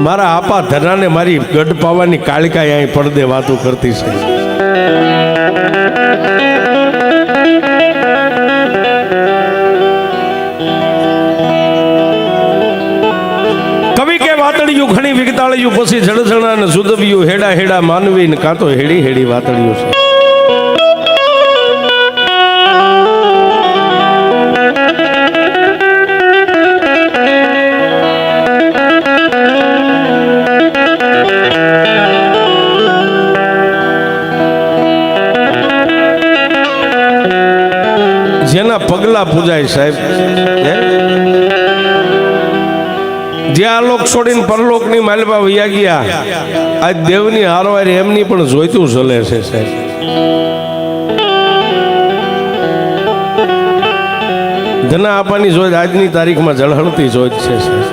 મારા આપા ધનાને મારી ગઢ પાવાની કાળિકા અહીં પડદે વાતો કરતી છે. કવિ કે વાતળિયું ઘણી વિગતાળિયું પછી જળજણા ને સુદવ્યું હેડા હેડા માનવી ને કાં તો હેડી હેડી વાતળિયું છે. જેના પગલા પૂજાય સાહેબ, જે આ લોક છોડીને પરલોક ની માલપા વૈયા ગયા, આજ દેવની હારવારી એમની પણ જોઈતું ચલે છે સાહેબ. ધના આપવાની જોઈ આજની તારીખમાં જળહળતી જોઈ છે સાહેબ.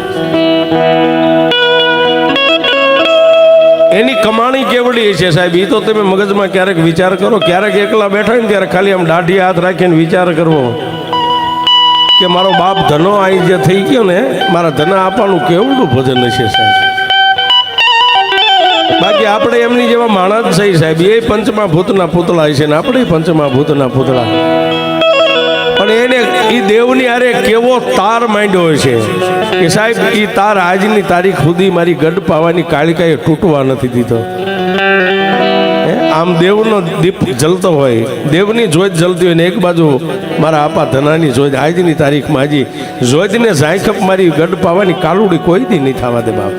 એની કમાણી કેવડી છે સાહેબ, એ તો તમે મગજમાં ક્યારેક વિચાર કરો. ક્યારેક એકલા બેઠા ને ત્યારે ખાલી આમ દાઢી હાથ રાખીને વિચાર કરવો કે મારો બાપ ધનો અહીં જે થઈ ગયો ને, મારા ધના આપવાનું કેવડું ભજન હશે સાહેબ. બાકી આપણે એમની જેવા માણસ જ છે સાહેબ, એ પંચમા ભૂતના પૂતળા છે ને આપણે પંચમા ભૂતના પૂતળા. પણ એને એ દેવની હારે કેવો તાર માંડ્યો છે કે સાહેબ, એ તાર આજની તારીખ સુધી મારી ગઢ પાવાની કાળિકાએ તૂટવા નથી દીધો. આમ દેવનો દીપ જલતો હોય, દેવની જોત જલતી હોય ને એક બાજુ મારા આપા ધનાની જોત આજની તારીખમાં હજી જોતને ઝાંખપ મારી ગઢ પાવાની કાલુડી કોઈ દી નહીં થવા દે બાપ.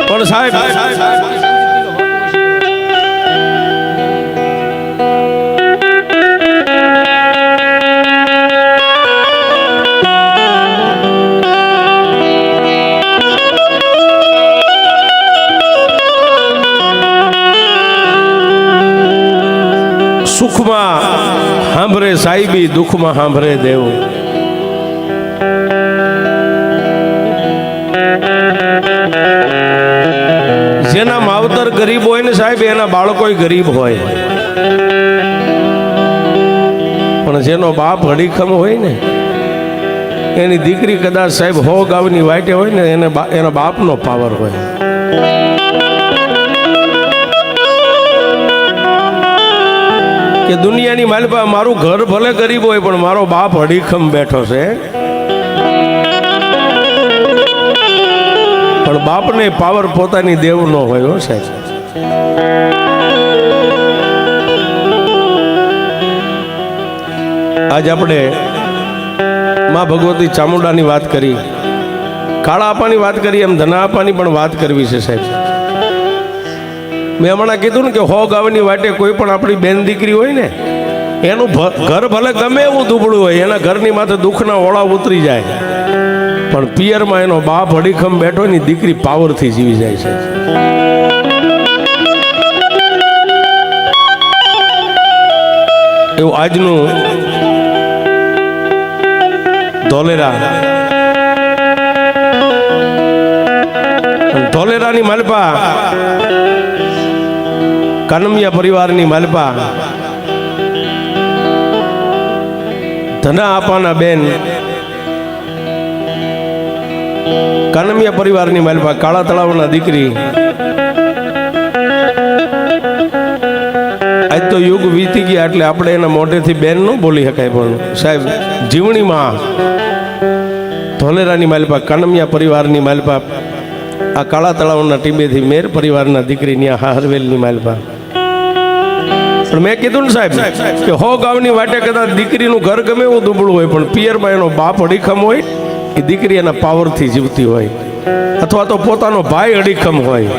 પણ સાહેબ સુખમાં સાંભળે સાહેબી, દુઃખમાં સાંભળે દેવ. જેના માવતર ગરીબ હોય ને સાહેબ, એના બાળકો ગરીબ હોય. પણ જેનો બાપ હડીખમ હોય ને, એની દીકરી કદાચ સાહેબ 100 ગાવની વાટે હોય ને, એના બાપનો પાવર હોય. કે દુનિયાની માલપા મારું ઘર ભલે ગરીબ હોય પણ મારો બાપ હડીખમ બેઠો છે. પણ બાપને પાવર પોતાની દેવ ન હોય હો સાહેબ. આજ આપણે માં ભગવતી ચામુંડાની વાત કરી, કાળા આપાની વાત કરી, એમ ધના આપાની પણ વાત કરવી છે સાહેબ. મેં હમણાં કીધું ને કે 100 ગાવની વાટે કોઈ પણ આપણી બેન દીકરી હોય ને, એનું ઘર ભલે ગમે એવું દુબળું હોય, એના ઘરની માથે દુઃખના ઓળા ઉતરી જાય, પણ પિયરમાં એનો બાપ હડીખમ બેઠો ની દીકરી પાવરથી જીવી જાય છે. એવું આજનું ધોલેરાની માલપા, કાનમિયા પરિવારની માલપા ધના આપાના બેન, કાનમિયા પરિવારની માલપા કાળા તળાવના દીકરી. આજ તો યુગ વીતી ગયા એટલે આપણે એના મોઢેથી બેન ન બોલી શકાય, પણ સાહેબ જીવણીમાં ધોલેરાની માલપા, કાનમિયા પરિવારની માલપા, આ કાળા તળાવના ટીમેથી મેર પરિવારના દીકરી ત્યાં હાહરવેલની માલપા. પણ મેં કીધું ને સાહેબ કે 100 ગાવની વાટે કદાચ દીકરીનું ઘર ગમે એવું દુબળું હોય, પણ પિયરમાં એનો બાપ અડીખમ હોય, એ દીકરી એના પાવરથી જીવતી હોય. અથવા તો પોતાનો ભાઈ અડીખમ હોય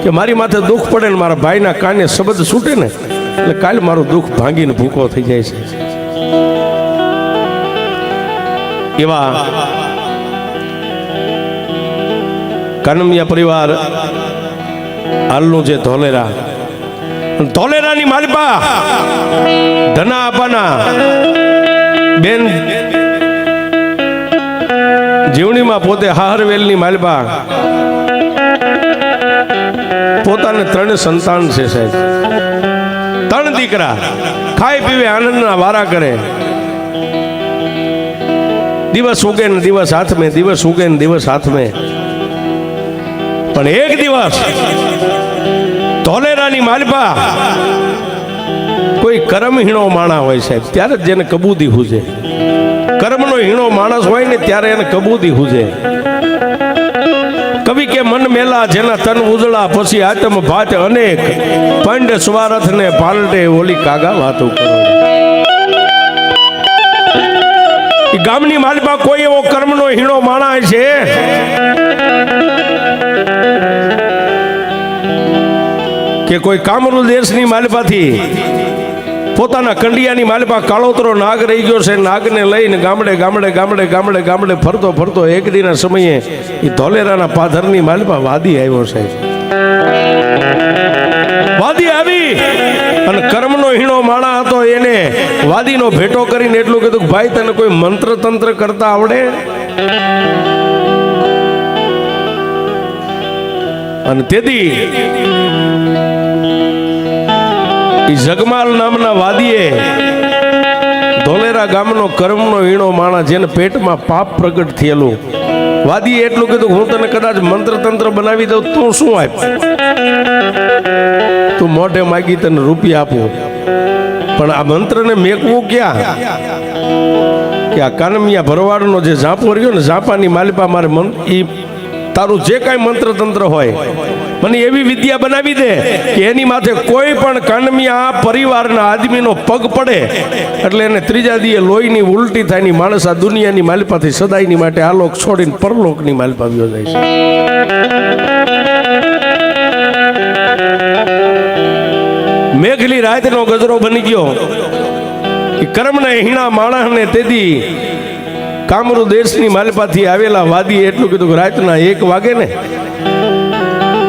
કે મારી માથે દુઃખ પડે ને મારા ભાઈના કાને શબ્દ છૂટે ને, એટલે કાલે મારું દુઃખ ભાંગીને ભૂકો થઈ જાય છે. એવા કાનમિયા પરિવાર હાલનું જે ધોલેરાની માલપા ધના આપાના બેન જીવણીમાં પોતે હાહરવેલની માલપા પોતાને 3 સંતાન છે સાહેબ. ત્રણ દીકરા ખાઈ પીવે આનંદના વારા કરે. દિવસ ઉગે ને દિવસ હાથમે, દિવસ ઉગે ને દિવસ હાથમે. પણ એક દિવસ ધોલેરાની માલપા કોઈ કર્મહીણો માણા હોય સાહેબ, ત્યારે જ જેને કબૂદી હુજે. કર્મનો હીણો માણસ હોય ને ત્યારે એને કબૂદી હુજે. કવિ કે મન મેલા જેના તન ઉજળા, પછી આતમ ભાત અનેક, પંડ સ્વાર્થ ને પાલટે ઓલી કાગા વાતો કરો. ગામની માલપા કોઈ એવો કર્મનો હીણો માણા છે કે કોઈ કામરૂ દેશની માલપાથી પોતાના કંડિયાની માલપા કાળોતરો નાગ રહી ગયો છે. નાગને લઈને ગામડે ગામડે ગામડે ગામડે ગામડે ફરતો ફરતો એક દિના સમયે એ ધોલેરાના પાધરની માલપા વાદી આવ્યો છે. વાદી આવી અને કર્મનો હીણો માણા હતો. એને વાદીનો ભેટો કરીને એટલું કીધું કે ભાઈ તને કોઈ મંત્ર તંત્ર કરતા આવડે? અને તેથી જગમાલ નામના વાદીએ ધોલેરા ગામનો કર્મનો હીણો માણા, જેને પેટમાં પાપ પ્રગટ થયેલું, વાદીએ એટલું કીધું હું તને કદાચ મંત્ર તંત્ર બનાવી દઉં, તું શું આપ? તું મોઢે માગી તને રૂપિયા આપું, પણ આ મંત્રને મેકવું ક્યાં? કે આ કાનમિયા ભરવાડનો જે ઝાંપો રહ્યો ને, ઝાંપાની માલિપા મારે ઈ તારું જે કાંઈ મંત્ર તંત્ર હોય મને એવી વિદ્યા બનાવી દે કે એની માથે કોઈ પણ કાનમિયા પરિવારના આદમીનો પગ પડે એટલે એને ત્રીજા દીએ લોહીની ઉલટી થાય ની માણસ આ દુનિયાની માલિપાથી સદાયની માટે આ લોક છોડીને પરલોકની માલિપા વ્યો જાય છે. મેઘલી રાતનો ગજરો બની ગયો. કર્મના હીણા માણસને તેથી કામરૂ દેશની માલપાથી આવેલા વાદી એટલું કીધું કે રાતના 1 વાગે ને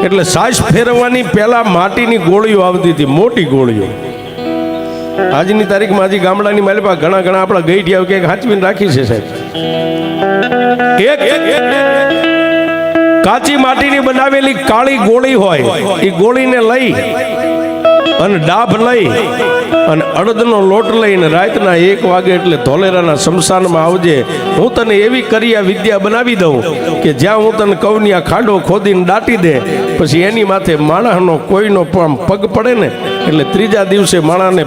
એટલે સાસ ફેરવવાની પહેલા માટીની ગોળીઓ આવતી હતી, મોટી ગોળીઓ. આજની તારીખમાં હજી ગામડાની માલપા ઘણા ઘણા આપણા ગઈઠિયા કે હાચવીને રાખી છે સાહેબ. એક કાચી માટીની બનાવેલી કાળી ગોળી હોય, એ ગોળીને લઈ અને ડાભ લઈ અને અડદનો લોટ લઈને રાતના 1 વાગે એટલે ધોલેરાના શમશાનમાં આવજે. હું તને એવી કરિયા વિદ્યા બનાવી દઉં કે જ્યાં હું તને કવની આ ખાડો ખોદીને દાટી દે, પછી એની માથે માણસનો કોઈનો પણ પગ પડે ને એટલે ત્રીજા દિવસે માણસને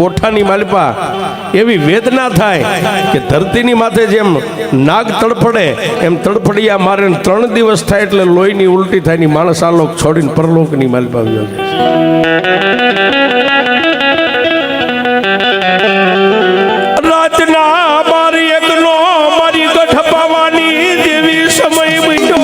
કોઠાની માલપા એવી વેદના થાય કે ધરતીની માથે જેમ નાગ તડફડે એમ તડફડિયા મારે 3 દિવસ થાય એટલે લોહીની ઉલટી થાય ની માણસ આ લોક છોડીને પરલોકની માલપા આવ્યો છે. રાતના 12-1 મારી ગઠ પાવાની દેવી સમય બીજો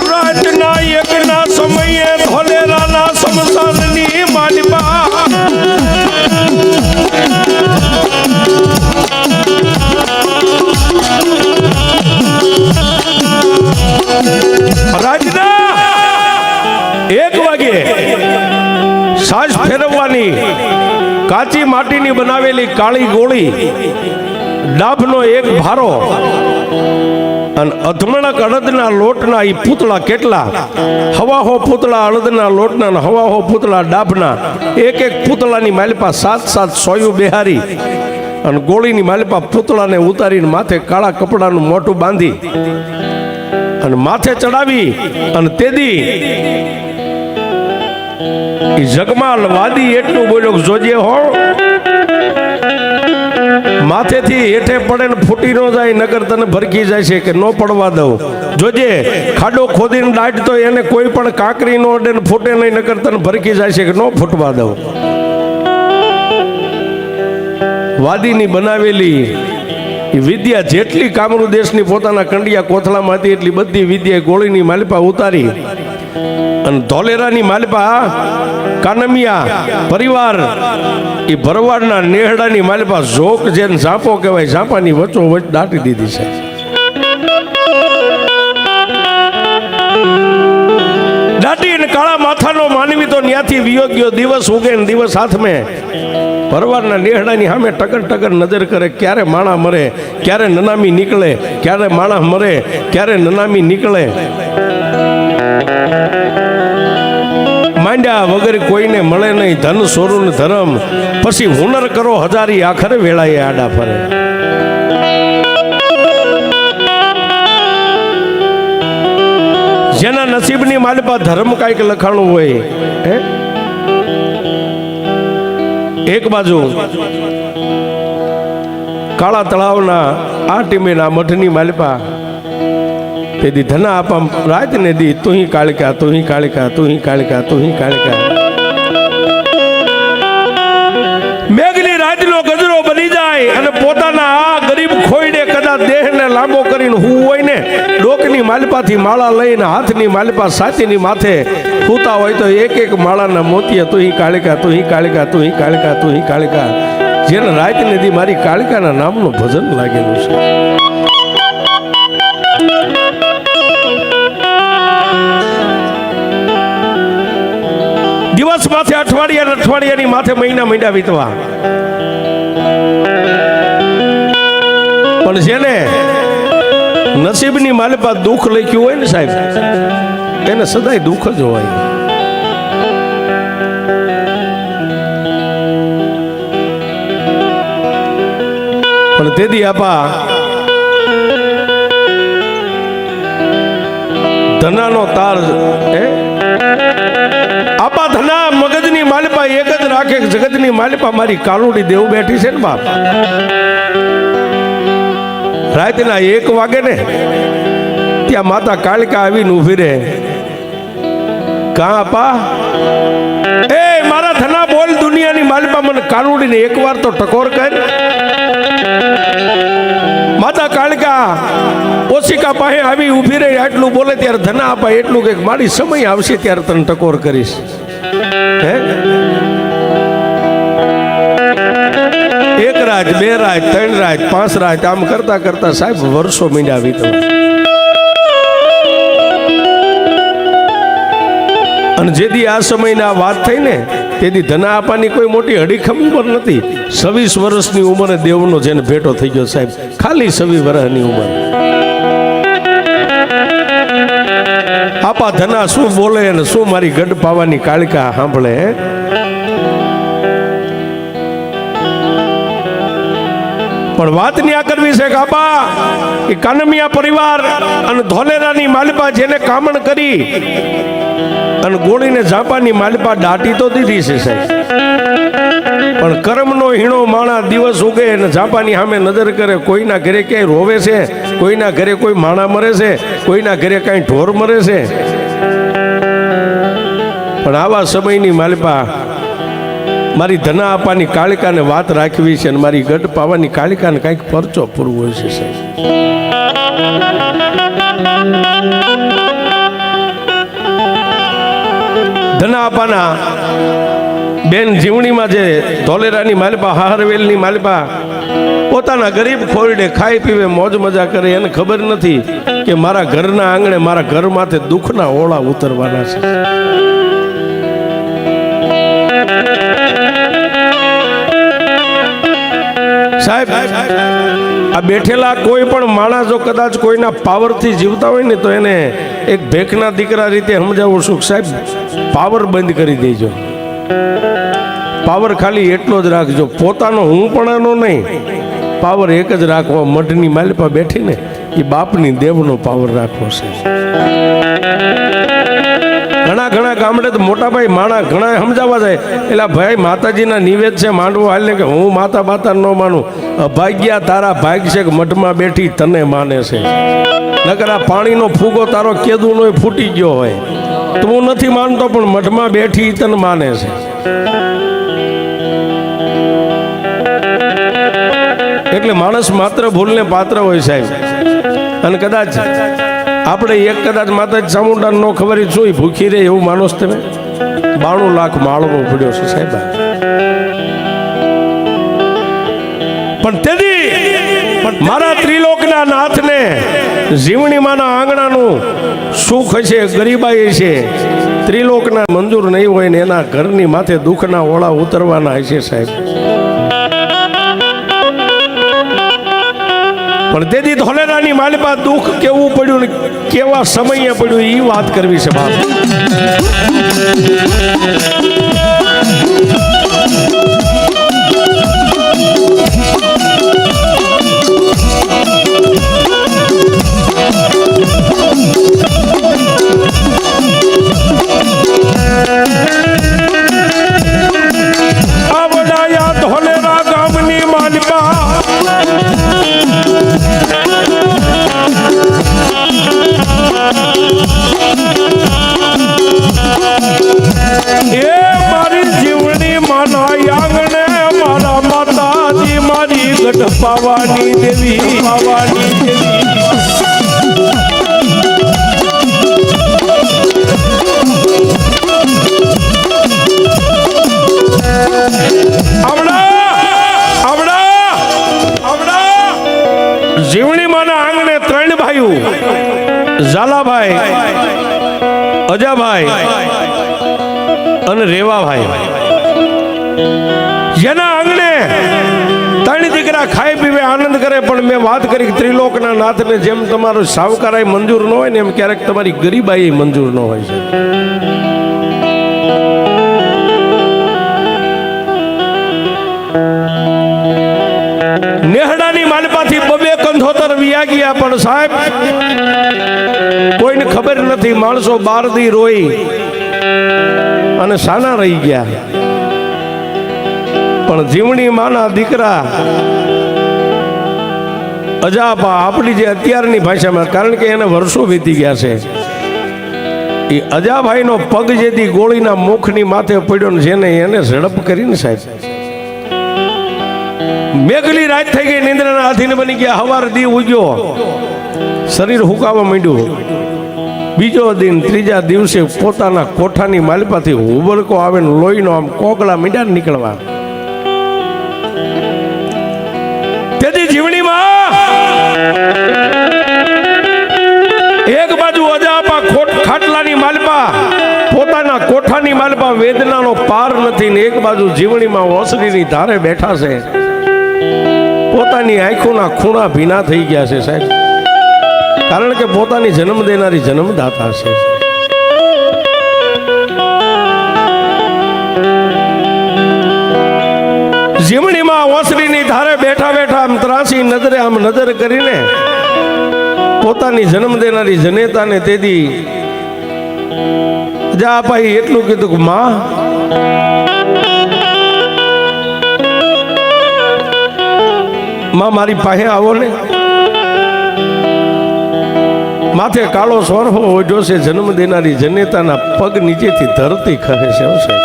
રાતના 1 સમયે ધોલેરાના શમશાનની માલપા રાતના 1 વાગે સાસ ફેરવવાની કાચી માટીની બનાવેલી કાળી ગોળી, ડાભનો 1 ભારો અને અધમણક અડદના લોટના ઈ પૂતળા કેટલા, હવાહો પૂતળા અડદના લોટના અને હવાહો પૂતળા ડાભના, 1 પૂતળાની માલપા 7 સોયું બેહારી અને ગોળીની માલપા પૂતળાને ઉતારીને માથે કાળા કપડાનું મોટું બાંધી અને માથે ચડાવી અને તેદી ઈ જગમાલ વાદી એટલું બોલ્યો જોજે હો માથેથી હેઠે પડે ને ફૂટી ન જાય, નગર તને ભરકી જાય છે કે ન પડવા દઉં. જોજે ખાડો ખોદીને દાટ તો એને કોઈ પણ કાંકરી નો અડે ને ફૂટે નહીં, નગર તને ભરકી જાય છે કે ન ફૂટવા દઉં. વાદીની બનાવેલી વિદ્યા જેટલી કામરૂ દેશની પોતાના કંડિયા કોથળામાં હતી એટલી બધી વિદ્યા ગોળીની માલપા ઉતારી અને ધોલેરાની માલપા કાનમિયા પરિવાર એ ભરવાડના નેહડાની માલપા ઝોક જેને ઝાંપો કહેવાય, ઝાંપાની વચ્ચો વચ્ચ દાટી દીધી છે. દાઢી અને કાળા માથાનો માનવી તો ન્યાથી વિયોગ્યો દિવસ ઉગે ને દિવસ હાથમે પરવારના નેહડાની સામે ટકર ટકર નજર કરે ક્યારે માણા મરે ક્યારે નનામી નીકળે ક્યારે માણા મરે ક્યારે નનામી નીકળે માંડ્યા વગર કોઈને મળે નહીં ધન સોરું ધરમ પછી હુનર કરો હજારી આખરે વેળાએ આડા ફરે જેના નસીબની માલપા ધર્મ કાંઈક લખાણું હોય હે એક બાજુ કાળા તળાવના આ ટીમેના મઠની માલપા તેથી ધના આપા રાત ને દી તુહી કાળિકા તુહી કાળિકા તુહી કાળિકા તુહી કાળિકા મેઘની રાતનો ગજરો બની જાય અને પોતાના આ ગરીબ ખોઈડે કદાચ દેહને લાંબો કરીને હું હોય ને ડોકની માલપાથી માળા લઈને હાથની માલપા સાતીની માથે ફૂતા હોય તો એક એક માળાના મોતીએ તુહી કાળિકા તુહી કાળિકા તુહી કાળિકા તુહી કાળિકા જેને રાત ને દી મારી કાળિકાના નામનું ભજન લાગેલું છે દિવસ માથે અઠવાડિયાની માથે મહિના વીતવા પણ જેને નસીબની માલપા દુઃખ લખ્યું હોય ને સાહેબ એને સદાય દુઃખ જ હોય પણ તેથી આપા ધનાનો તાર આપા ધના મગજની માલપા એક જ રાખે જગતની માલપા મારી કાલુડી દેવ બેઠી છે ને બાપ રાતના 1 વાગે ને ત્યાં માતા કાળિકા આવીને ઊભી રહે કા આપા એ મારા ધના બોલ દુનિયાની માલપા મને કાલુડીને એકવાર તો ટકોર કર માતા કાળિકા ઓશિકા પાસે આવી ઊભી રહી આટલું બોલે ત્યારે ધના આપા એટલું કે મારી સમય આવશે ત્યારે તને ટકોર કરીશ હે 1 રાત 2 રાત 3 રાત 5 રાત આમ કરતા કરતા સાહેબ વર્ષો મીંડા વીતવા અને જેથી આ સમયની આ વાત થઈ ને તેથી ધના આપાની કોઈ મોટી હડીખમ ઉંમર નથી 26 વર્ષની ઉંમરે દેવનો જેને ભેટો થઈ ગયો સાહેબ ખાલી 26 વર્ષની ઉંમર આપા ધના શું બોલે અને શું મારી ગઢ પાવાની કાળિકા સાંભળે પણ વાત ન્યા કરવી છે કાપા કે કાનમિયા પરિવાર અને ધોલેરાની માલપા જેને કામણ કરી અને ગોળીને ઝાપાની માલપા દાટી તો દીધી છે સાહેબ પણ કર્મનો હીણો માણા દિવસ ઉગે અને ઝાપાની સામે નજર કરે કોઈના ઘરે ક્યાંય રોવે છે કોઈના ઘરે કોઈ માણા મરે છે કોઈના ઘરે કાંઈ ઢોર મરે છે પણ આવા સમયની માલપા મારી ધના આપાની કાળિકાને વાત રાખવી છે અને મારી ગઢ પાવાની કાળિકાને કંઈક પરચો પૂરવો છે સાહેબ ધના આપાના બેન જીવણીમાં જે ધોલેરાની માલપા હારવેલની માલપા પોતાના ગરીબ ખોરડે ખાઈ પીવે મોજ મજા કરે એને ખબર નથી કે મારા ઘરના આંગણે મારા ઘર માથે દુઃખના ઓળા ઉતરવાના છે સાહેબ આ બેઠેલા કોઈ પણ માણસ જો કદાચ કોઈના પાવરથી જીવતા હોય ને તો એને એક ભેખના દીકરા રીતે સમજાવું છું સાહેબ પાવર બંધ કરી દેજો પાવર ખાલી એટલો જ રાખજો પોતાનો હું પણ નહીં પાવર એક જ રાખવો મઢની માલપા બેઠીને એ બાપની દેવનો પાવર રાખવો છે ઘણા ગામડે તો મોટા ભાઈ માણા ઘણા સમજાવવા જાય એટલે ભાઈ માતાજીના નિવેદ છે માંડવો હાલ ને કે હું માતા બાતા ન માનું અભાગ્યા તારા ભાગ છે કે મઠમાં બેઠી તને માને છે નકર આ પાણીનો ફૂગો તારો કેદુનો ફૂટી ગયો હોય તો હું નથી માનતો પણ મઠમાં બેઠી તને માને છે એટલે માણસ માત્ર ભૂલને પાત્ર હોય સાહેબ અને કદાચ આપણે એક કદાચ માતાજી ચામુંડા ન ખબર શું ભૂખી રહે એવું માનો છો તમે 92 લાખ માળવો પડ્યો છે સાહેબ પણ તેથી મારા ત્રિલોકના નાથને જીવણીમાંના આંગણાનું સુખ છે ગરીબાઈ છે ત્રિલોકના મંજૂર નહીં હોય ને એના ઘરની માથે દુઃખના ઓળા ઉતરવાના હશે સાહેબ. પણ તેથી ધોલેરાની માલિપા દુઃખ કેવું પડ્યું ને કેવા સમયે પડ્યું એ વાત કરવી છે બાપ. આવડાયા ધોલેરા ગામની માલિપા એ મારી જીવણી માના આંગણે મારા માતાજી મારી ગઢ પાવાની દેવી પાવાની દેવી. જીવણી માના આંગણે ત્રણ ભાઈઓ ઝાલાભાઈ, અજાભાઈ અને રેવાભાઈ, જેના આંગણે ત્રણ દીકરા ખાઈ પીવે આનંદ કરે. પણ મેં વાત કરી ત્રિલોકના નાથને જેમ તમારો સાવકારાઈ મંજૂર ન હોય ને એમ ક્યારેક તમારી ગરીબાઈ મંજૂર ન હોય છે. નેહડાની માલપાથી બબે કંધોતર વિયા ગયા પણ સાહેબ કોઈને ખબર નથી. માણસો 12 દી રોઈ અને સાના રહી ગયા. પણ જીવણી માના દીકરા અજાપા આપણી જે અત્યારની ભાષામાં, કારણ કે એને વર્ષો વીતી ગયા છે, એ અજાભાઈનો પગ જેથી ગોળીના મુખની માથે પડ્યો ને જેને એને ઝડપ કરીને સાહેબ મેઘલી રાત થઈ ગઈ, નિંદ્રાના આધીન બની ગયા. હવાર દી ઉગ્યો, શરીર હુકાવા માંડ્યું. બીજો દિન ત્રીજા દિવસે પોતાના કોઠાની માલિપાથી ઉબરકો આવે ને લોહીનો આમ કોગળા મીંડા નીકળવા. તેથી જીવણીમાં એક બાજુ અજાપા ખાટલાની માલપા પોતાના કોઠાની માલપા વેદનાનો પાર નથી ને એક બાજુ જીવણીમાં ઓસરીની ધારે બેઠા છે. પોતાની આંખોના ખૂણા ભીના થઈ ગયા છે સાહેબ, કારણ કે પોતાની જન્મ દેનારી જન્મદાતા છે. જીવણીમાં ઓસરીની ધારે બેઠા બેઠા આમ ત્રાસી નજરે આમ નજર કરીને પોતાની જન્મ દેનારી જનેતાને તેથી જા ભાઈ એટલું કીધું કે માં મારી પાસે આવો ને. માથે કાળો સોરફો ઓઢ્યો છે, જન્મ દેનારી જનેતાના પગ નીચેથી ધરતી ખહે છે.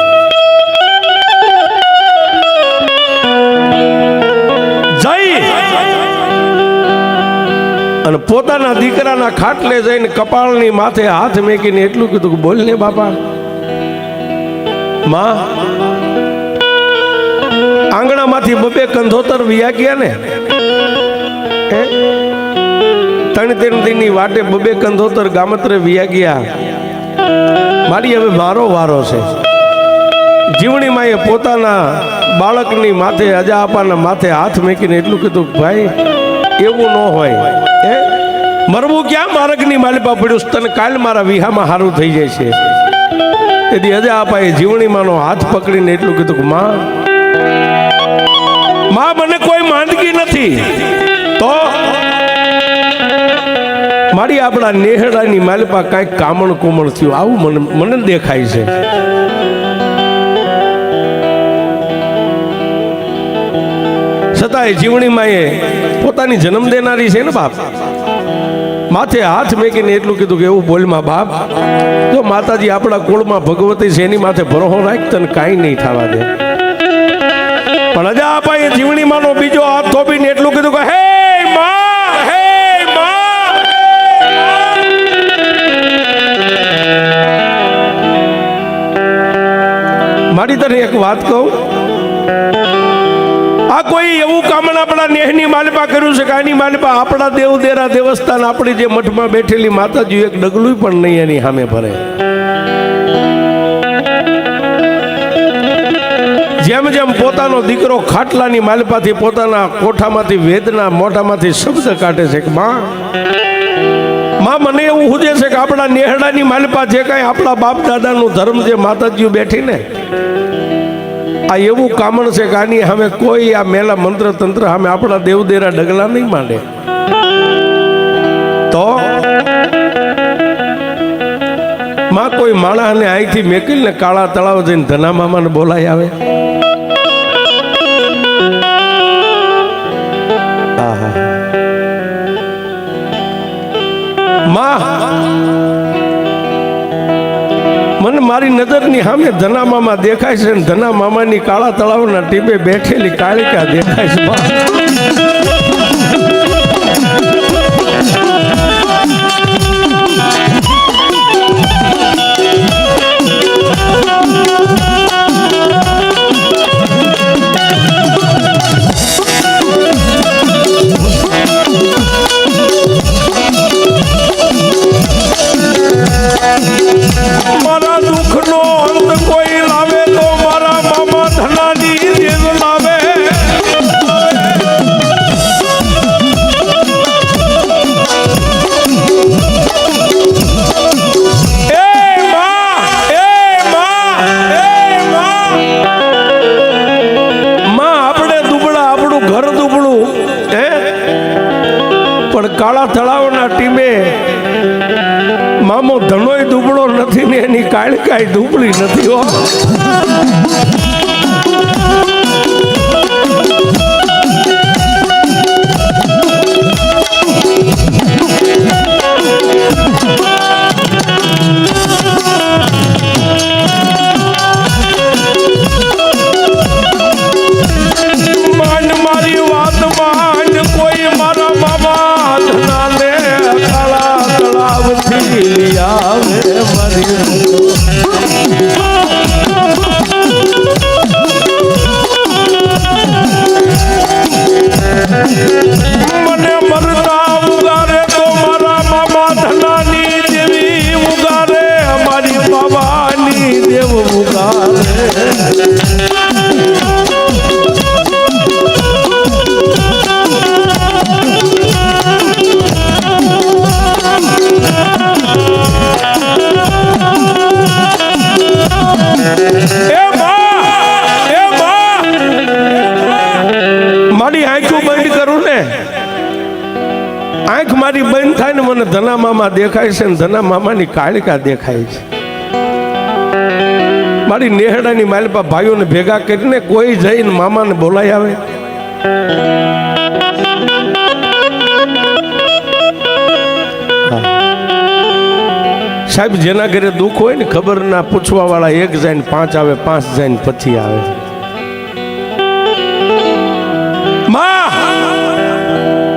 જઈ અને પોતાના દીકરાના ખાટલે જઈને કપાળની માથે હાથ મેકીને એટલું કીધું કે બોલ ને બાપા. માં આંગણામાંથી બબે કંધોતર વિયા ગયા ને, 3 દિનની વાટે બબે કંધોતર ગામત્રે વિયા ગયા. મારી હવે મારો વારો છે. જીવણી માએ પોતાના બાળકની માથે અજાપાના માથે હાથ મેકીને એટલું કીધું ભાઈ એવું ન હોય, મરવું ક્યાં માર્ગની માલિપા પડ્યું, તને કાલ મારા વિહામાં સારું થઈ જાય છે. તેથી અજાપાએ જીવણીમાંનો હાથ પકડીને એટલું કીધું કે માં મને કોઈ માંદગી નથી, તો મારી આપણા નેહડાની માલિપા કાંઈક કામણ કોમણ થયું આવું મને દેખાય છે. છતાંય જીવણી માએ પોતાની જન્મ દેનારી છે ને બાપ, માથે હાથ મેકીને એટલું કીધું કે એવું બોલમાં બાપ, જો માતાજી આપણા કુળમાં ભગવતી છે એની માથે ભરોસો રાખ, તને કાંઈ નહીં થવા દે. પણ અજાપાએ જીવણી માનો બીજો હાથ થોપીને એટલું કીધું કે હે માં, હે માં. મારી તને એક વાત કહું, આ કોઈ એવું કામણ આપણા નેહની માલિપા કર્યું છે કે આની માલિપા આપણા દેવદેરા દેવસ્થાન આપણી જે મઠમાં બેઠેલી માતાજી એક ડગલું પણ નહીં એની સામે ભરે. જેમ પોતાનો દીકરો ખાટલાની માલપાથી પોતાના કોઠામાંથી વેદના મોઢામાંથી શબ્દ કાઢે છે કે માં મને એવું હુજે છે કે આપણા નેહડાની માલપા જે કાંઈ આપણા બાપ દાદાનું ધર્મ જે માતાજીઓ બેઠી ને આ એવું કામણ છે કે આની સામે કોઈ આ મેલા મંત્ર તંત્ર સામે આપણા દેવદેરા ડગલા નહીં માંડે. તો માં કોઈ માણસને અહીંથી મેકીને કાળા તળાવ જઈને ધના મામાને બોલાય આવે. માં મને મારી નજરની સામે ધના મામા દેખાય છે ને ધના મામાની કાળા તળાવના ટીબે બેઠેલી કાળિકા દેખાય છે. માં મારા દુઃખનો અંત કોઈ લાવે તો મારા મામા ધનાની દેવ લાવે. આપણે દુબળા આપણું ઘર દુબળું હે પણ કાળા તળાવના ટીમે મામો ધણોય દુબળો નથી ને એની કાળકાય દુબળી નથી હો. માંડ મારી વાત માંડ કોઈ મારા મામા ધનાને કાળા તળાવથી આવે મારી. મને મરતા ઉગારે તો મારા મામા ધનાની દેવી ઉગારે અમારી બાબાની દેવ ઉગારે. મારી આંખો બંધ કરું ને આંખ મારી બંધ થાય ને મને ધના મામા દેખાય છે ને ધના મામાની કાળિકા દેખાય છે. મારી નેહડાની માલપા ભાઈઓને ભેગા કરીને કોઈ જઈને મામાને બોલાય આવે. સાહેબ જેના ઘરે દુઃખ હોય ને ખબર ના પૂછવા વાળા એક જાય ને 5 આવે 5 જાય ને પછી આવે.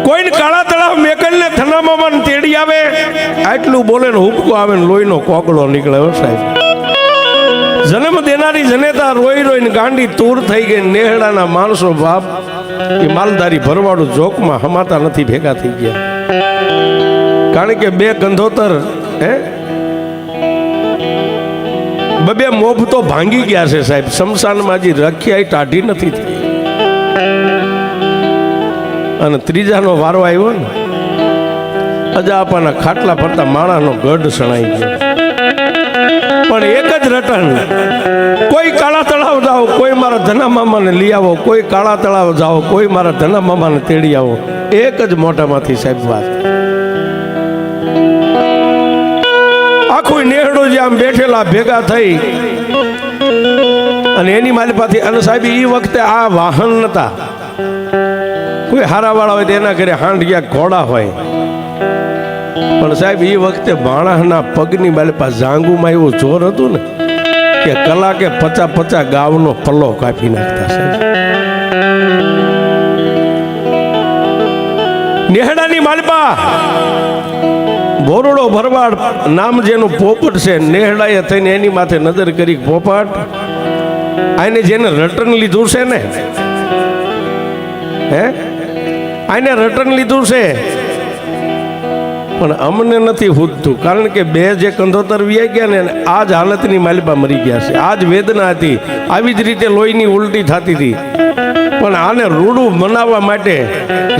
કોઈને કાળા તળાવ મેકલને ધના મામાને તેડી આવે આટલું બોલે ને હુબકો આવે ને લોહીનો કોકડો નીકળે. સાહેબ જન્મ દેનારી જનેતા રોઈ રોઈને ગાંડી તૂર થઈ ગઈ. નેહડાના માણસો બાપ એ માલધારી ભરવાડું જોકમાં હમાતા નથી ભેગા થઈ ગયા. કારણ કે 2 ગંધોતર હે બે મોભ તો ભાંગી ગયા છે સાહેબ. શમશાનમાં હજી રખિયાઈ ટાઢી નથી થઈ અને ત્રીજાનો વારો આવ્યો ને અજાપાના ખાટલા ફરતા માણાનો ગઢ સણાઈ ગયો. પણ એક જ રટણ કોઈ કાળા તળાવ જાઓ કોઈ મારા ધના મામાને લઈ આવો, કોઈ કાળા તળાવ જાઓ કોઈ મારા ધના મામાને તેડી આવો. એક જ મોઢામાંથી સાહેબ વાત. આખું નેહડો જે આમ બેઠેલા ભેગા થઈ અને એની માલિપાથી અને સાહેબ એ વખતે આ વાહન નતા. કોઈ હારાવાળા હોય તો એના ઘરે હાંડિયા ઘોડા હોય પણ સાહેબ એ વખતે માણસના પગની માલિપા જાંગુમાં એવું જોર હતું ને કે કલાકે 50 ગાવનો પલ્લો કાપી નાખતા સાહેબ. નેહડાની માલિપા ભોરડો ભરવાડ નામ જેનું પોપટ છે. નેહડાએ થઈને એની માથે નજર કરી પોપટ આને જેને રટન લીધું છે ને હે આને રટન લીધું છે પણ અમને નથી હૂદતું, કારણ કે બે જે કંધોતર વ્યાઈ ગયા ને આ જ હાલતની માલિપા મરી ગયા છે. આ જ વેદના હતી, આવી જ રીતે લોહીની ઉલટી થતી હતી. પણ આને રૂડું બનાવવા માટે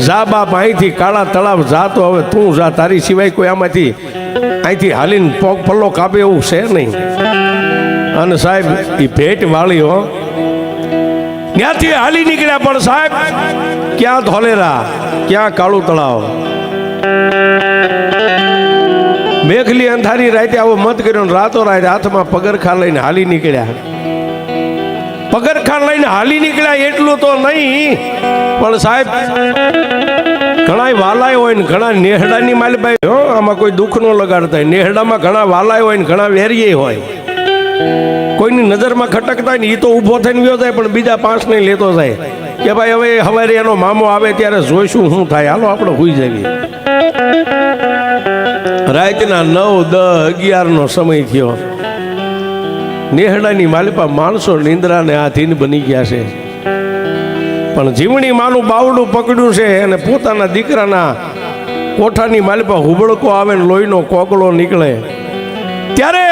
જા બાપ અહીંથી કાળા તળાવ જા, તો હવે તું જા, તારી સિવાય કોઈ આમાંથી અહીંથી હાલીને પગ પલ્લો કાપે એવું છે નહીં. અને સાહેબ એ ભેટ વાળી હો, ત્યાંથી હાલી નીકળ્યા. પણ સાહેબ ક્યાં ધોલેરા, ક્યાં કાળું તળાવ. મેઘલી અંધારી રાતે આવો મત કર્યો ને રાતો રાત હાથમાં પગરખા લઈને હાલી નીકળ્યા. પગરખા લઈને હાલી નીકળ્યા એટલું તો નહીં, પણ સાહેબ ઘણા વાલાય હોય ને ઘણા નેહડાની માલબાઈ હો, આમાં કોઈ દુઃખ ન લગાડતા. નેહડામાં ઘણા વાલાય હોય ને ઘણા વેરીએ હોય. કોઈની નજરમાં ખટકતા હોય ને એ તો ઊભો થઈને વ્યો જાય, પણ બીજા 5 નહીં લેતો જાય કે ભાઈ હવે સવારે એનો મામો આવે ત્યારે જોઈશું શું થાય, હાલો આપણે હુઈ જઈએ. રાતના 9, 10, 11 નો સમય થયો. નેહડાની માલિપા માણસો નિંદ્રાને આધીન બની ગયા છે. પણ જીવણી માનું બાવડું પકડ્યું છે અને પોતાના દીકરાના કોઠાની માલિપા હુબળકો આવે ને લોહીનો કોગળો નીકળે ત્યારે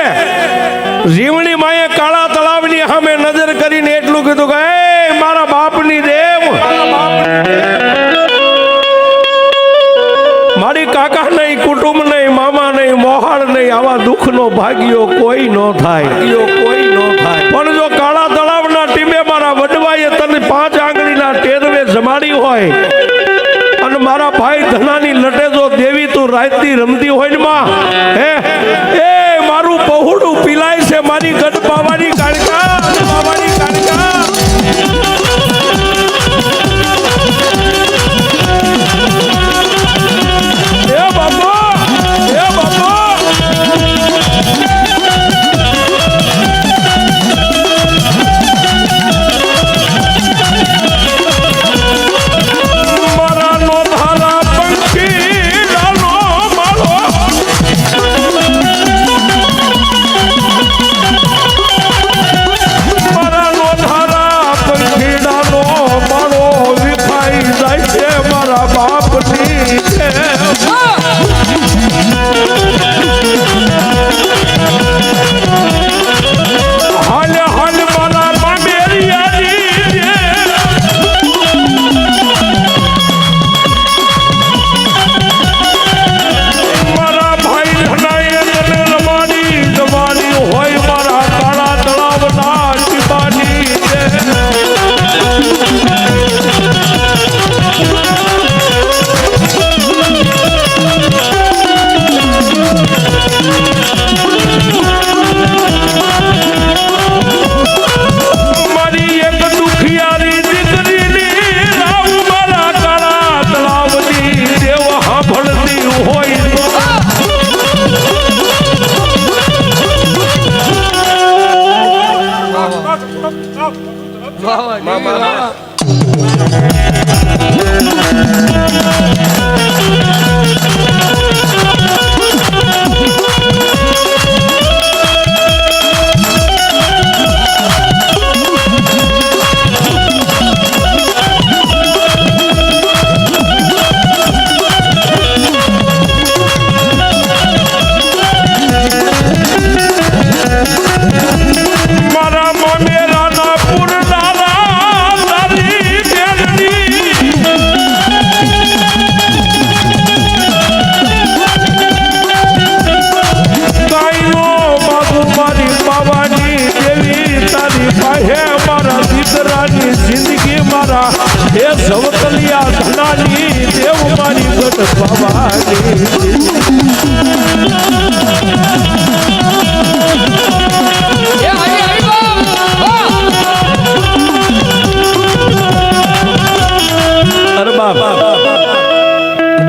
જીવણી માએ કાળા તળાવની સામે નજર કરીને એટલું કીધું કે એ મારા બાપની દેવ, મારી કાકા નહીં, કુટુંબ નહીં, મામા નહીં, મોહાળ નહીં, આવા દુઃખનો ભાગ્યો કોઈ ન થાય, કોઈ ન થાય. પણ જો કાળા તળાવના ટીમે મારા વડવાએ તને 5 આંગળીના ટેરવે જમાડી હોય અને મારા ભાઈ ધનાની લટે જો દેવી તું રાતની રમતી હોય ને માં, હે એ મારું પહોળું પીલાય છે, મારી ગઢ પાવાની કાળકા, પાવાની કાળકા.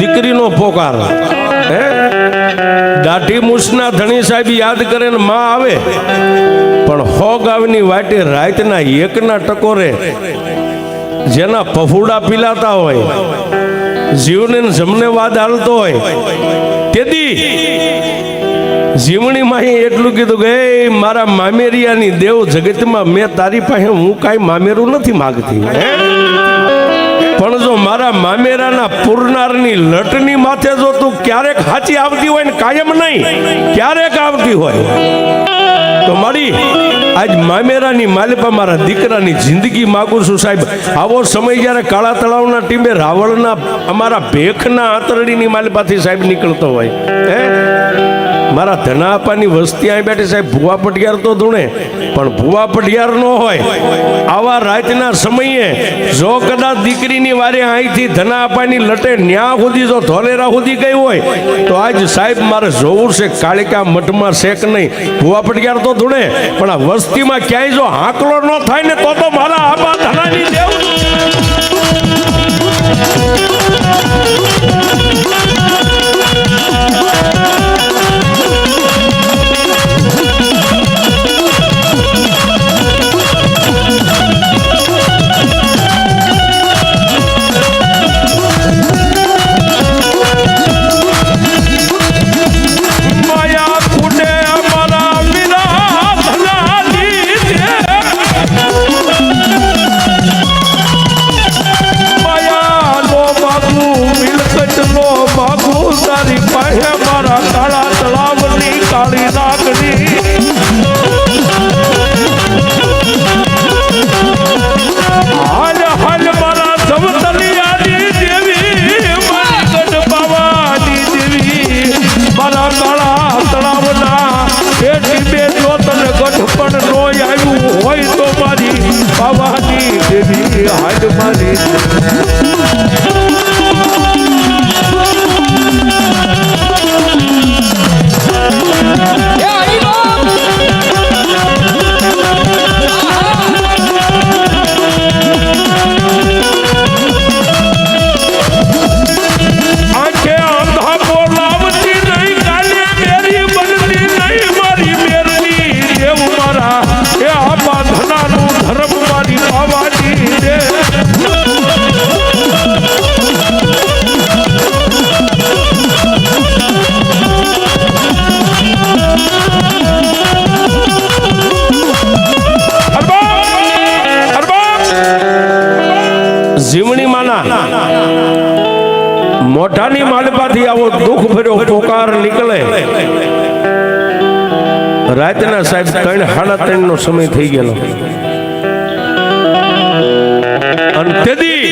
દીકરીનો પોકાર, હે દાઢી મૂછના ધણી સાહેબ યાદ કરે ને માં આવે, પણ 100 ગાવની વાટે રાતના 1ના ટકોરે જેના પફુડા પીલાતા હોય, જીવને જમને વાદ હાલતો હોય, તેથી જીવણી માં એટલું કીધું કે મારા મામેરિયાની દેવ જગતમાં મેં તારી પાસે હું કાંઈ મામેરું નથી માગતી, પણ જો મારા મામેરાના પુરનારની લટની માથે જો તું ક્યારેક હાચી આવતી હોય ને કાયમ નહીં ક્યારેક આવતી હોય તો મારી આજ મામેરાની માલિપા મારા દીકરાની જિંદગી માગું છું સાહેબ. આવો સમય જ્યારે કાળા તળાવના ટીમે રાવળના અમારા ભેખના આંતરડીની માલિપાથી સાહેબ નીકળતો હોય હે મારા ધનાપાની વસ્તી અહીં બેઠી સાહેબ ભુવા પટિયાર તો ધૂણે પણ ભુવા પટિયાર ન હોય આવા રાતના સમયે જો કદાચ દીકરીની વારે અહીંથી ધનાપાની લટે ન્યા સુધી જો ધોલેરા સુધી ગઈ હોય તો આજ સાહેબ મારે જોવું છે કાળિકા મઠમાં શેક નહીં ભુવા પટિયાર તો ધૂણે પણ આ વસ્તીમાં ક્યાંય જો હાકલો ન થાય ને તો મારા આબા ધનાની દેવ મોઢાની માલિપાથી આવો દુઃખ ભર્યો પોકાર નીકળે રાતના સાહેબ 3:30 નો સમય થઈ ગયેલો અને તેથી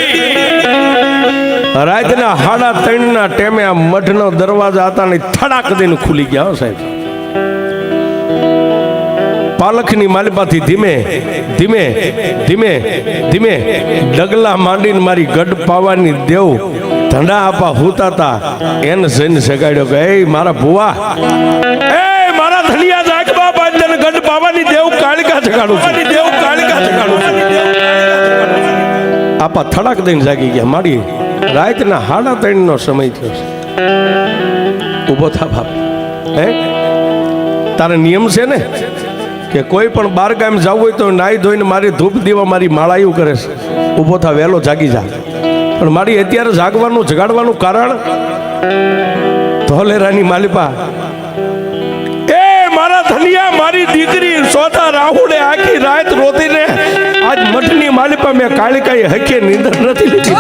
રાતના 3:30 ના ટેમે આ મઠનો દરવાજા હતા ને થડાક દઈને ખુલી ગયા સાહેબ. પાલખની માલિપાથી ધીમે ધીમે ધીમે ધીમે ડગલા માંડીને મારી ગઢ પાવાની દેવ ધંડા આપા હુતાતા એને જઈને સગાડ્યો કે એ મારા ભુવા એ મારા ધનિયા જાગબા બાંધને ગઢ પાવાની દેવ કાળિકા જગાડું છું દેવ કાળિકા જગાડું છું આપા થડાક દઈને જાગી ગયા. મારી રાતના 3:30 નો સમય થયો છે. ઊભો થા બાપ હે તારે નિયમ છે ને કે કોઈ પણ બાર ગામ જવું હોય તો નાઈ ધોઈને મારી ધૂપ દીવા મારી માળાયું કરે છે. ઊભો થા વહેલો જાગી જા. પણ મારી અત્યારે જાગવાનું જગાડવાનું કારણ ધોલેરાની માલિપા એ મારા ધનિયા મારી દીકરી સોતા રાહુલે આખી રાત રોતીને આજ મઠની માલિપા મેં કાળિકાએ હકે નીંદર નથી લીધી.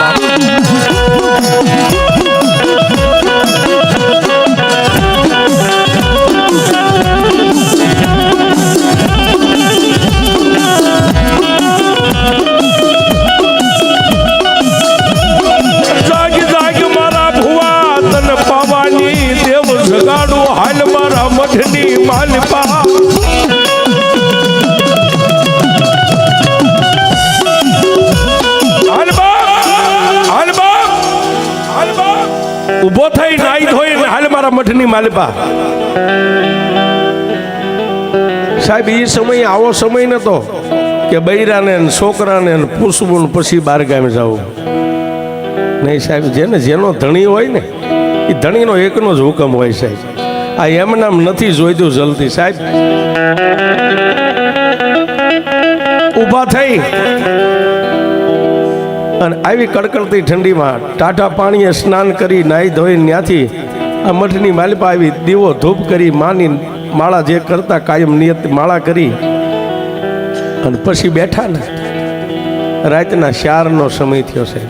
હાલ મારા મઠની માલિપા ઉભો થઈ નાઈ ધોઈ હાલ મારા મઠની માલિપા. સાહેબ એ સમય આવો સમય નતો કે બૈરાને છોકરાને પૂછવું પછી બાર ગામે જવું નહીં સાહેબ. જેનો ધણી હોય ને એ ધણીનો એકનો જ હુકમ હોય સાહેબ. આ એમ નામ નથી જોઈતું જલ્દી સાહેબ. ઊભા થઈ અને આવી કડકડતી ઠંડીમાં ટાઢા પાણીએ સ્નાન કરી નાહી ધોઈ ત્યાંથી આ મઠની માલિપા આવી દીવો ધૂપ કરી માની માળા જે કરતા કાયમ નિયત માળા કરી અને પછી બેઠા ને રાતના 4 નો સમય થયો છે.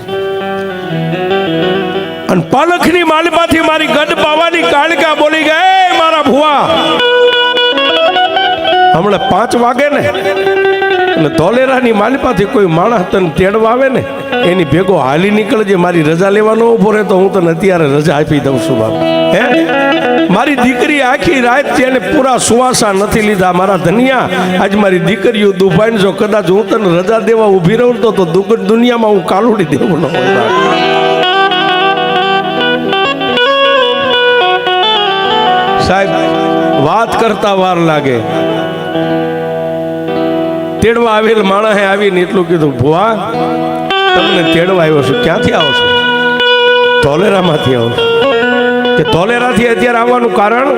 અને પાલખની માલપાથી મારી ગઢ પાવાની કાળકા બોલી ગઈ મારા ભુવા હમણાં 5 વાગે ને એટલે ધોલેરાની માલપાથી કોઈ માણસ તને તેડવા આવે ને એની ભેગો હાલી નીકળજે, મારી રજા લેવાનો ઉભો રહે તો હું તને અત્યારે રજા આપી દઉં છું બાપ. હે મારી દીકરી આખી રાત તેને પૂરા સુવાસા નથી લીધા મારા ધનિયા. આજ મારી દીકરીઓ દુભાઈને જો કદાચ હું તને રજા દેવા ઊભી રહું તો દુનિયામાં હું કાલુડી દેવું ન હોય. સાહેબ વાત કરતા વાર લાગે. તેડવા આવેલ માણસે આવીને એટલું કીધું, ભુવા તમને તેડવા આવ્યો છું. ક્યાંથી આવો છો? ધોલેરામાંથી આવો છો. કે ધોલેરાથી અત્યારે આવવાનું કારણ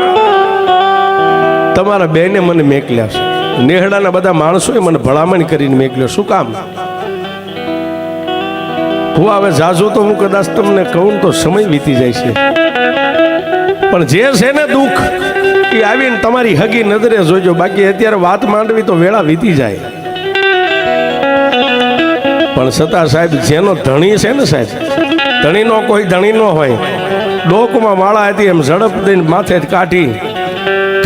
તમારા બેને મને મેકલ્યા છે. નેહડાના બધા માણસોએ મને ભલામણ કરીને મેકલ્યો. શું કામ? ભુવા હવે જાજુ તો હું કદાચ તમને કહું તો સમય વીતી જાય છે, પણ જે છે ને દુઃખ એ આવીને તમારી હગી નજરે જોજો. બાકી અત્યારે વાત માંડવી તો વેળા વીતી જાય. પણ છતાં સાહેબ જેનો ધણી છે ને સાહેબ, ધણીનો કોઈ ધણી ન હોય. ડોકમાં માળા હતી એમ ઝડપ દઈને માથે જ કાઢી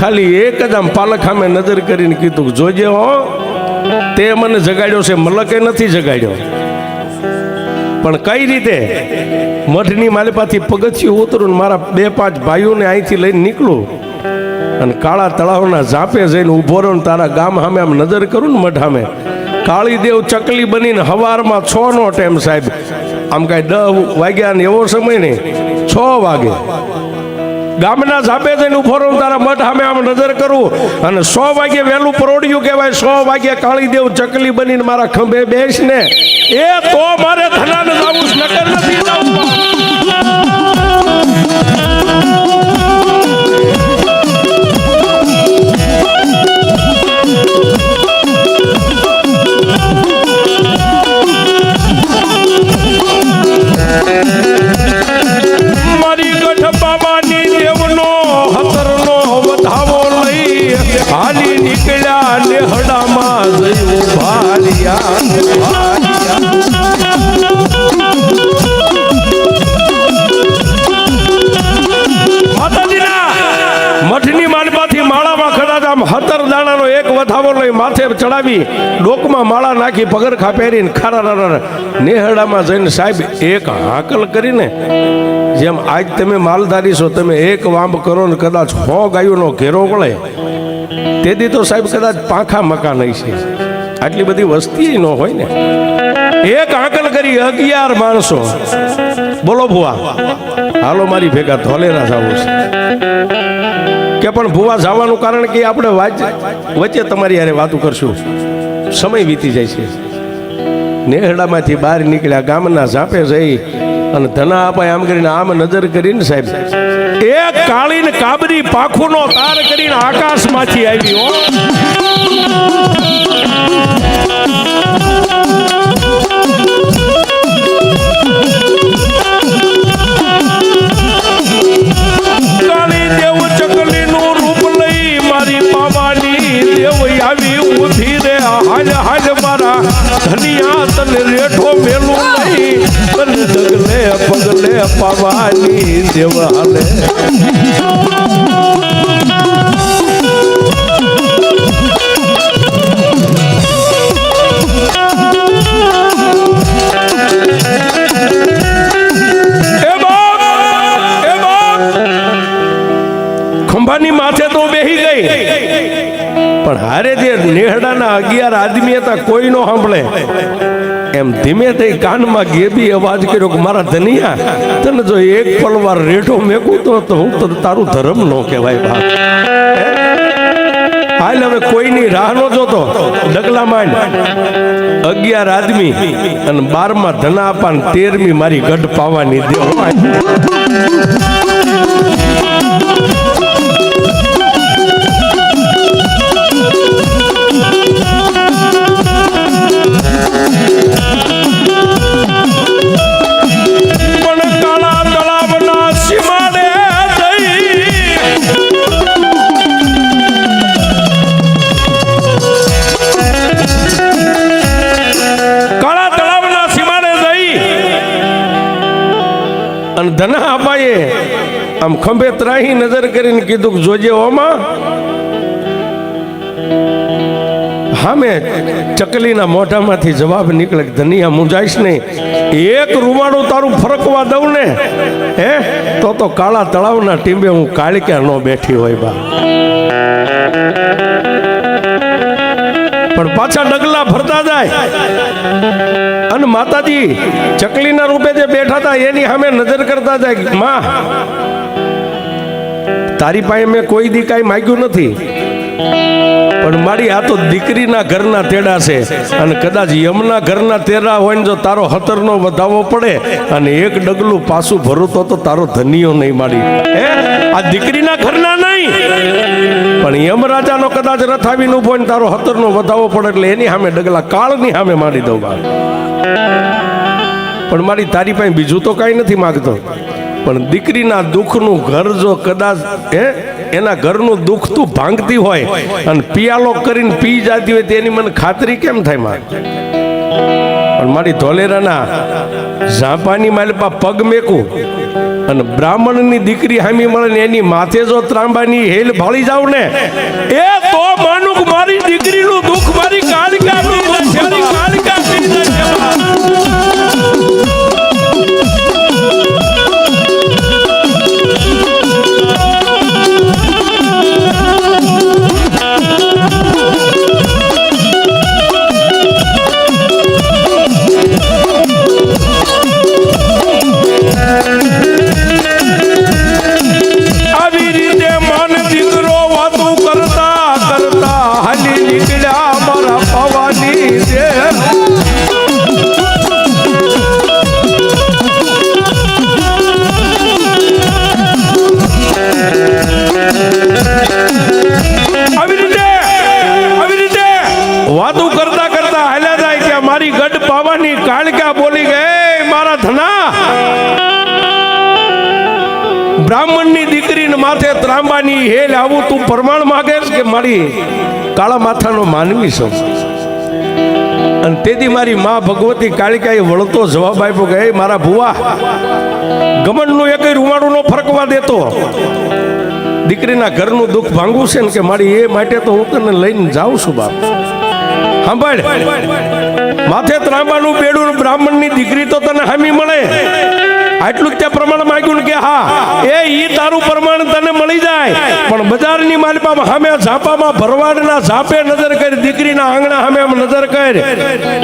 ખાલી એક જ આમ પાલખામે નજર કરીને કીધું, જોજે હો તે મને જગાડ્યો છે, મલકે નથી જગાડ્યો. પણ કઈ રીતે? મઠની માલપાથી પગથિયું ઉતરું ને મારા 2-5 ભાઈઓને અહીંથી લઈને નીકળું અને કાળા તળાવના ઝાપે જઈને ઊભો રહું ને તારા ગામ સામે આમ નજર કરું ને મઠ સામે, કાળી દેવ ચકલી બનીને હવારમાં 6 નો ટાઈમ સાહેબ, આમ કાંઈ 10 વાગ્યા ને એવો સમય નહીં, 6 વાગે ગામના ઝાપે જઈને ઊભો રહું તારા મઠ સામે આમ નજર કરું અને 100 વાગે વહેલું પરોડ્યું કહેવાય. 100 વાગે કાળી દેવ ચકલી બનીને મારા ખંભે બેસ ને એ તો મારે ધનાને જાવું નકર નથી જાવું. મારી ગઢ બાબાની દેવનો હતરનો વધાવો લઈ હાલી નીકળ્યા નેહડામાં જયું ભાલિયા. મઠની માલપાથી માળામાં કદાચ આમ 17 દાણાનો એક વધાવો લઈ માથે ચડાવી ડોકમાં માળા નાખી પગરખા પહેરીને ખારા નેહડામાં જઈને સાહેબ એક હાકલ કરીને, જેમ આજ તમે માલધારી છો, તમે એક વાંબ કરો ને કદાચ 100 ગાયોનો ઘેરો વળે, તેથી તો સાહેબ કદાચ પાંખા મકાન નહીં છે, આટલી બધી વસ્તી ન હોય ને. એક હાકલ કરી 11 માણસો. બોલો ભુવા હાલો મારી ભેગા ધોલેરા જવું છે. કે પણ ભુવા જવાનું કારણ કે આપણે વચ્ચે તમારી હારે વાતું કરશું, સમય વીતી જાય છે. નેહડામાંથી બહાર નીકળ્યા, ગામના ઝાપે જઈ અને ધના આપાય આમ કરીને આમ નજર કરીને સાહેબ એક કાળી ને કાબરી પાખુનો તાર કરીને આકાશમાંથી આવી. હો કાળી દેવ ચકલીનું રૂપ લઈ મારી પાવાની દેવ આવી ઊભી રે. હાલ હાલ મારા ધનિયા તને રેઠો મેલું નહીં, તને ડગલે પગલે પાવાની દેવ હાલે. ખંભાની માથે તો બેહી ગઈ, પણ હારે જે નેહડાના 11 આદમી હતા કોઈ નો સાંભળે એમ ધીમે થઈ કાનમાં ગેબી અવાજ કર્યો કે મારા ધનિયા તને જો એક પલવાર રેઠો મેકું તો હું તો તારું ધર્મ નો કહેવાય બાપ. હાલ હવે કોઈની રાહ નો જોતો, ડગલા માંડ 11 આદમી અને 12માં ધના અપાન 13મી મારી ગઢ પાવાની દેવ. ધના આપાએ આમ ખંભે ત્રાહી નજર કરીને કીધું કે જોજે ઓમાં હામે ચકલીના મોઢામાંથી જવાબ નીકળે કે ધનિયા મુંજાઈશ નહીં, એક રૂમાડું તારું ફરકવા દઉં ને હે તો કાળા તળાવના ટીંબે હું કાળિકા નો બેઠી હોય બા. પણ પાછા ડગલા ફરતા જાય અને માતાજી ચકલીના રૂપે જે બેઠા હતા એની સામે નજર કરતા જાય, માં તારી પાસે મેં કોઈ દી કાંઈ માગ્યું નથી, પણ મારી આ તો દીકરીના ઘરના તેડા છે અને કદાચ યમના ઘરના તેડા હોય ને જો તારો હતરનો વધાવો પડે અને એક ડગલું પાછું ભરું તો તારો ધનિયો નહીં માડી હે, આ દીકરીના ઘરના નહીં પણ યમરાજાનો કદાચ રથ આવીને ઉભો ને તારો હતરનો વધાવો પડે એટલે એની સામે ડગલા કાળની સામે મારી દઉં બા. પણ મારી તારી પાસે બીજું તો કાંઈ નથી માગતો, પણ દીકરીના દુઃખનું ઘર જો કદાચ હે એના ઘરનું દુઃખ તું ભાંગતી હોય અને પિયાલો કરીને પી જતી હોય તેની મને ખાતરી કેમ થાય માં? પણ મારી ધોલેરાના ઝાંપાની માલપા પગ મેકું અને બ્રાહ્મણની દીકરી હામી મળે ને એની માથે જો ત્રાંબાની હેલ ભાળી જાવ ને એ તો માનું કે મારી દીકરીનું દુઃખ મારી કાલિકા વાતું કરતા કરતા હાલ્યા જાય કે મારી ગઢ પાવાની કાળકા બોલી ગઈ મારા ધના બ્રાહ્મણની દીકરીને માથે ત્રાંબાની હેલ આવું તું પ્રમાણ માંગે કે મારી કાળા માથાનો માનવી છો? અને તેથી મારી માં ભગવતી કાળિકાએ વળતો જવાબ આપ્યો કે મારા ભુવા ગમનનું એક રૂમાડું નો ફરકવા દેતો, દીકરીના ઘરનું દુઃખ ભાંગવું છે ને કે મારી એ માટે તો હું તને લઈને જાઉં છું બાપ. સાંભળ, માથે ત્રાંબાનું બેડું બ્રાહ્મણની દીકરી તો તને હામી મળે આટલું જ ત્યાં પ્રમાણ માંગ્યું ને કે હા એ ઈ તારું પ્રમાણ તને મળી જાય, પણ બજારની માલપામાં સામે ઝાપામાં ભરવાડના ઝાપે નજર કરી, દીકરીના આંગણા સામે નજર કરી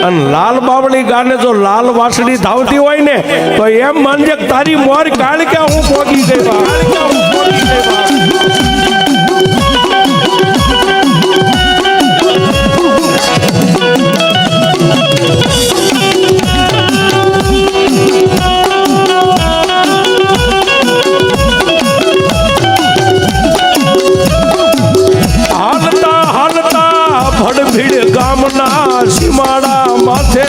અને લાલ બાવળી ગાને જો લાલ વાસળી ધાવતી હોય ને તો એમ માનજે તારી મોર કાળકા હું પોગી ગઈ બા. સીમાડા માથે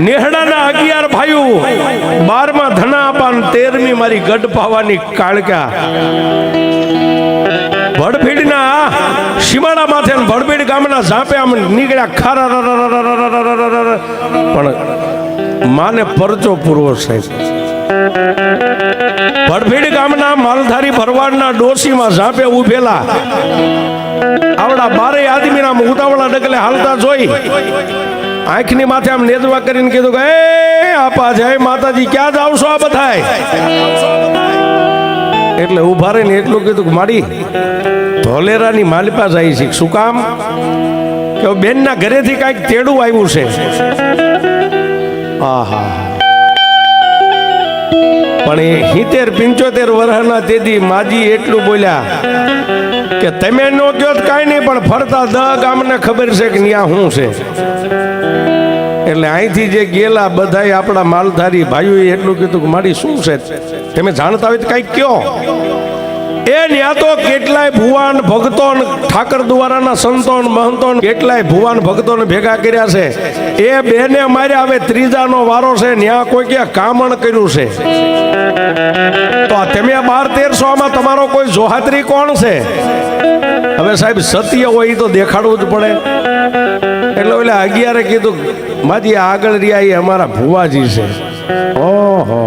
નેહડાના 11 ભાઈઓ 12મા ધના પાન 13મી મારી ગઢ પાવાની કાળકા ભડભીડના સીમાડા માથે ભડભીડ ગામના ઝાપે આમ નીકળ્યા ખારા પણ માને પરચો પૂર્વો સાહેબ. ભડભીડ ગામના માલધારી ભરવાડના ડોશીમાં ઝાપે ઉભેલા આવડા 12 આદમીના ઉતાવળા ડગલે હાલતા જોઈ આંખની માથે આમ નેદવા કરીને કીધું કે એ આપા જય માતાજી ક્યાં જાવ છો આ બધાય? એટલે ઉભા રહીને એટલું કીધું કે મારી ધોલેરાની માલપા જાય છે. શું કામ? કે બેનના ઘરેથી કાંઈક તેડું આવ્યું છે. આહા, પણ એ 70-75 વર્ષના તેદી માજી એટલું બોલ્યા કે તમે નો કહો કાંઈ નહીં, પણ ફરતા 10 ગામને ખબર છે કે ન્યા શું છે. એટલે અહીંથી જે ગયેલા બધાય આપણા માલધારી ભાઈઓએ એટલું કીધું કે મારી શું છે, તમે જાણતા હોય તો કાંઈક કયો. એ ન્યા તો કેટલાય ભુવાન ભક્તો ઠાકર દ્વારાના સંતો મહંતો કેટલાય ભુવાન ભક્તોને ભેગા કર્યા છે. એ બેને માર્યા. હવે ત્રીજાનો વારો છે. ન્યા કોઈ ક્યાં કામણ કર્યું છે. તો તમે 12-1300 આમાં તમારો કોઈ જોહાત્રી કોણ છે? હવે સાહેબ સત્ય હોય તો દેખાડવું જ પડે. એટલે ઓલે 11 કીધું માજી આગળ રહ્યા એ અમારા ભુવાજી છે. ઓહો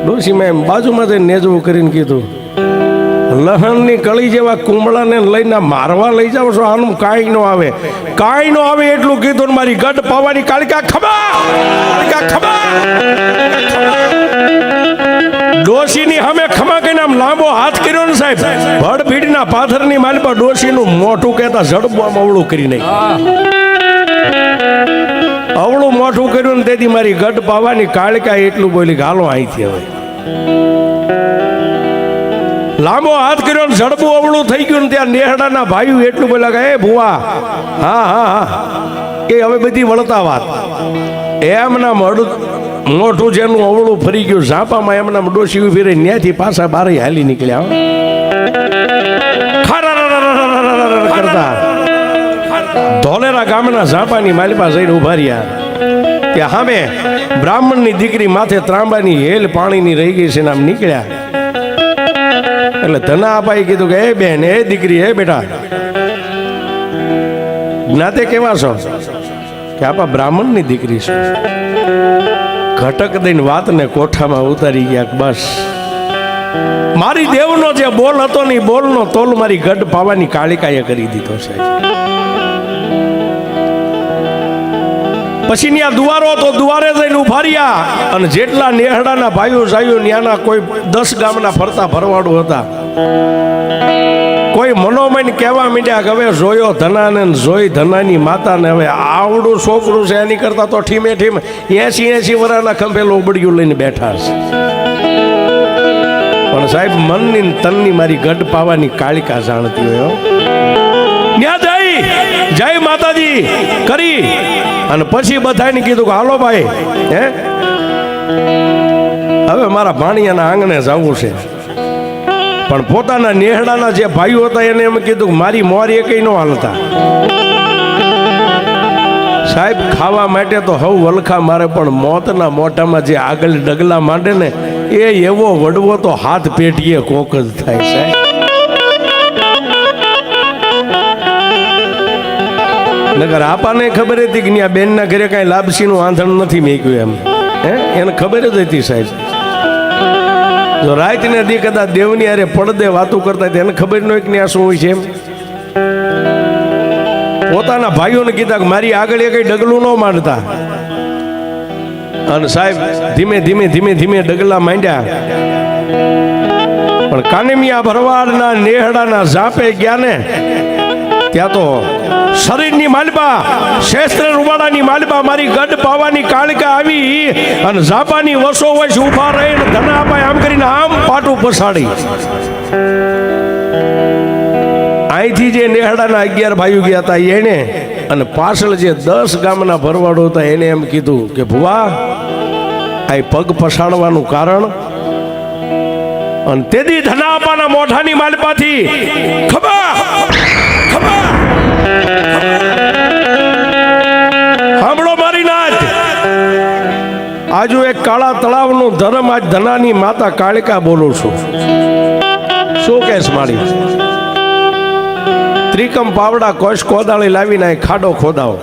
ડોશીમાં બાજુમાં જઈને નેજવું કરીને કીધું લહણની કળી જેવા કુંબળાને લઈને મારવા લઈ જાવ છો? આનું કાંઈ નો આવે, કાંઈ નો આવે એટલું કીધું. મારી ગઢ પાવાની કાળિકા ખબા, કાળિકા ખબા. ડોશીની સામે ખમા કહીને આમ લાંબો હાથ કર્યો ને સાહેબ, ભડ ભીડના પાથરની માલપા ડોશીનું મોઢું કહેતા જડબું આમ અવળું કરી નાખ્યું. અવળું મોઢું કર્યું ને તેથી મારી ગઢ પાવાની કાળિકા એટલું બોલી કે હાલો અહીંથી. હવે લાંબો હાથ કર્યો ને જડબું અવળું થઈ ગયું ને ત્યાં નેહડાના ભાઈઓ એટલું બોલ્યા કે એ ભુવા, હા હા હા, એ હવે બધી વળતા વાત. એમના મોઢું જેનું અવળું ફરી ગયું ઝાપામાં એમના ડોશી ઉભી રહી ત્યાંથી પાછા બારે હાલી નીકળ્યા કરતા ધોલેરા ગામના ઝાપાની માલિપા જઈને ઉભા રહ્યા. ત્યાં સામે બ્રાહ્મણની દીકરી માથે ત્રાંબાની હેલ પાણીની રહી ગઈ છે ને આમ નીકળ્યા. એટલે ધના આપાએ કીધું કે એ બેન, એ દીકરી, એ બેટા જ્ઞાતે કેવા છો? કે આપા બ્રાહ્મણની દીકરી છે. ઘટક દઈને વાતને કોઠામાં ઉતારી ગયા. બસ મારી દેવનો જે બોલ હતો ને બોલનો તોલ મારી ગઢ પાવાની કાળિકાએ કરી દીધો છે. પછી ત્યાં દુવારો તો દુવારે જઈને ઉભા રહ્યા. અને જેટલા નેહડાના ભાઈઓ જાયો ત્યાંના કોઈ 10 ગામના ફરતા ભરવાડું હતા. કોઈ મનોમન કહેવા માંડ્યા કે હવે જોયો ધનાને જોઈ ધનાની માતાને, હવે આવડું છોકરું છે એની કરતા તો ઠીમે ઠીમ 80 વર્ષના ખંભે લોબડિયું લઈને બેઠા છે. પણ સાહેબ મનની તનની મારી ગઢ પાવાની કાળિકા જાણતી હોય. ત્યાં જય માતાજી કરી અને પછી બધાને કીધું કે હાલો ભાઈ, હે હવે મારા ભાણિયાના આંગણે જવું છે. પણ પોતાના નેહડાના જે ભાઈઓ હતા એને એમ કીધું કે મારી મોરી એકઈ નો હાલતા. સાહેબ ખાવા માટે તો હવ વલખા મારે, પણ મોતના મોઢામાં જે આગળ ડગલા માંડે ને એ એવો વડવો તો હાથ પેટીએ કોક જ થાય. સાહેબ નગર આપાને ખબર હતી કે બેન ના ઘરે કઈ લાપસી નું આંધણ નથી મેક્યું એમ, એને ખબર જ હતી. સાહેબ જો રાત ને દી કદાચ દેવની અરે પડદે વાતું કરતા એને ખબર ન હોય કે આ શું હોય છે એમ. પોતાના ભાઈઓને કીધા કે મારી આગળ કઈ ડગલું ન માંડતા. અને સાહેબ ધીમે ધીમે ધીમે ધીમે ડગલા માંડ્યા. પણ કાનમિયા ભરવાડના નેહડાના ઝાપે ગયા ને ત્યાં તો શરીરની માલબા, શેસ્ત્ર રૂવાડાની માલબા મારી ગઢ પાવાની કાળિકા આવી અને ઝાપાની વસો વસ ઉભા રહીને ધનાભાઈ આમ કરીને આમ પાટું પછાડી. અહીંથી જે નેહડાના 11 ભાઈઓ ગયા હતા એને અને પાછળ જે 10 ગામના ભરવાડો હતા એને એમ કીધું કે ભુવા આ પગ પછાડવાનું કારણ. અને તેથી ધનાપાના મોઢાની માલપાથી ખબા ખબા સાંભળો મારી નાથ. આજુ એક કાળા તળાવનું ધર્મ આજ ધનાની માતા કાળિકા બોલું છું. શું કેસ મારી? ત્રિકમ પાવડા કોશ કોદાળી લાવીને ખાડો ખોદાવો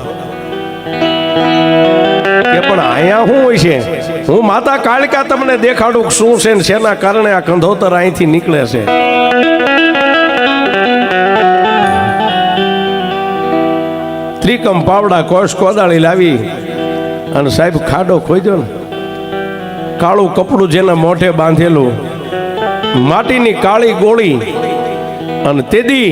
કે પણ અહીંયા શું હોય છે? હું માતા કાળિકા તમને દેખાડું શું છે ને શેના કારણે આ કંધોતર અહીંથી નીકળે છે. ત્રિકમ પાવડા કોશ કોદાળી લાવી અને સાહેબ ખાડો ખોદ્યો ને, કાળું કપડું જેના મોઢે બાંધેલું, માટીની કાળી ગોળી. અને તેદી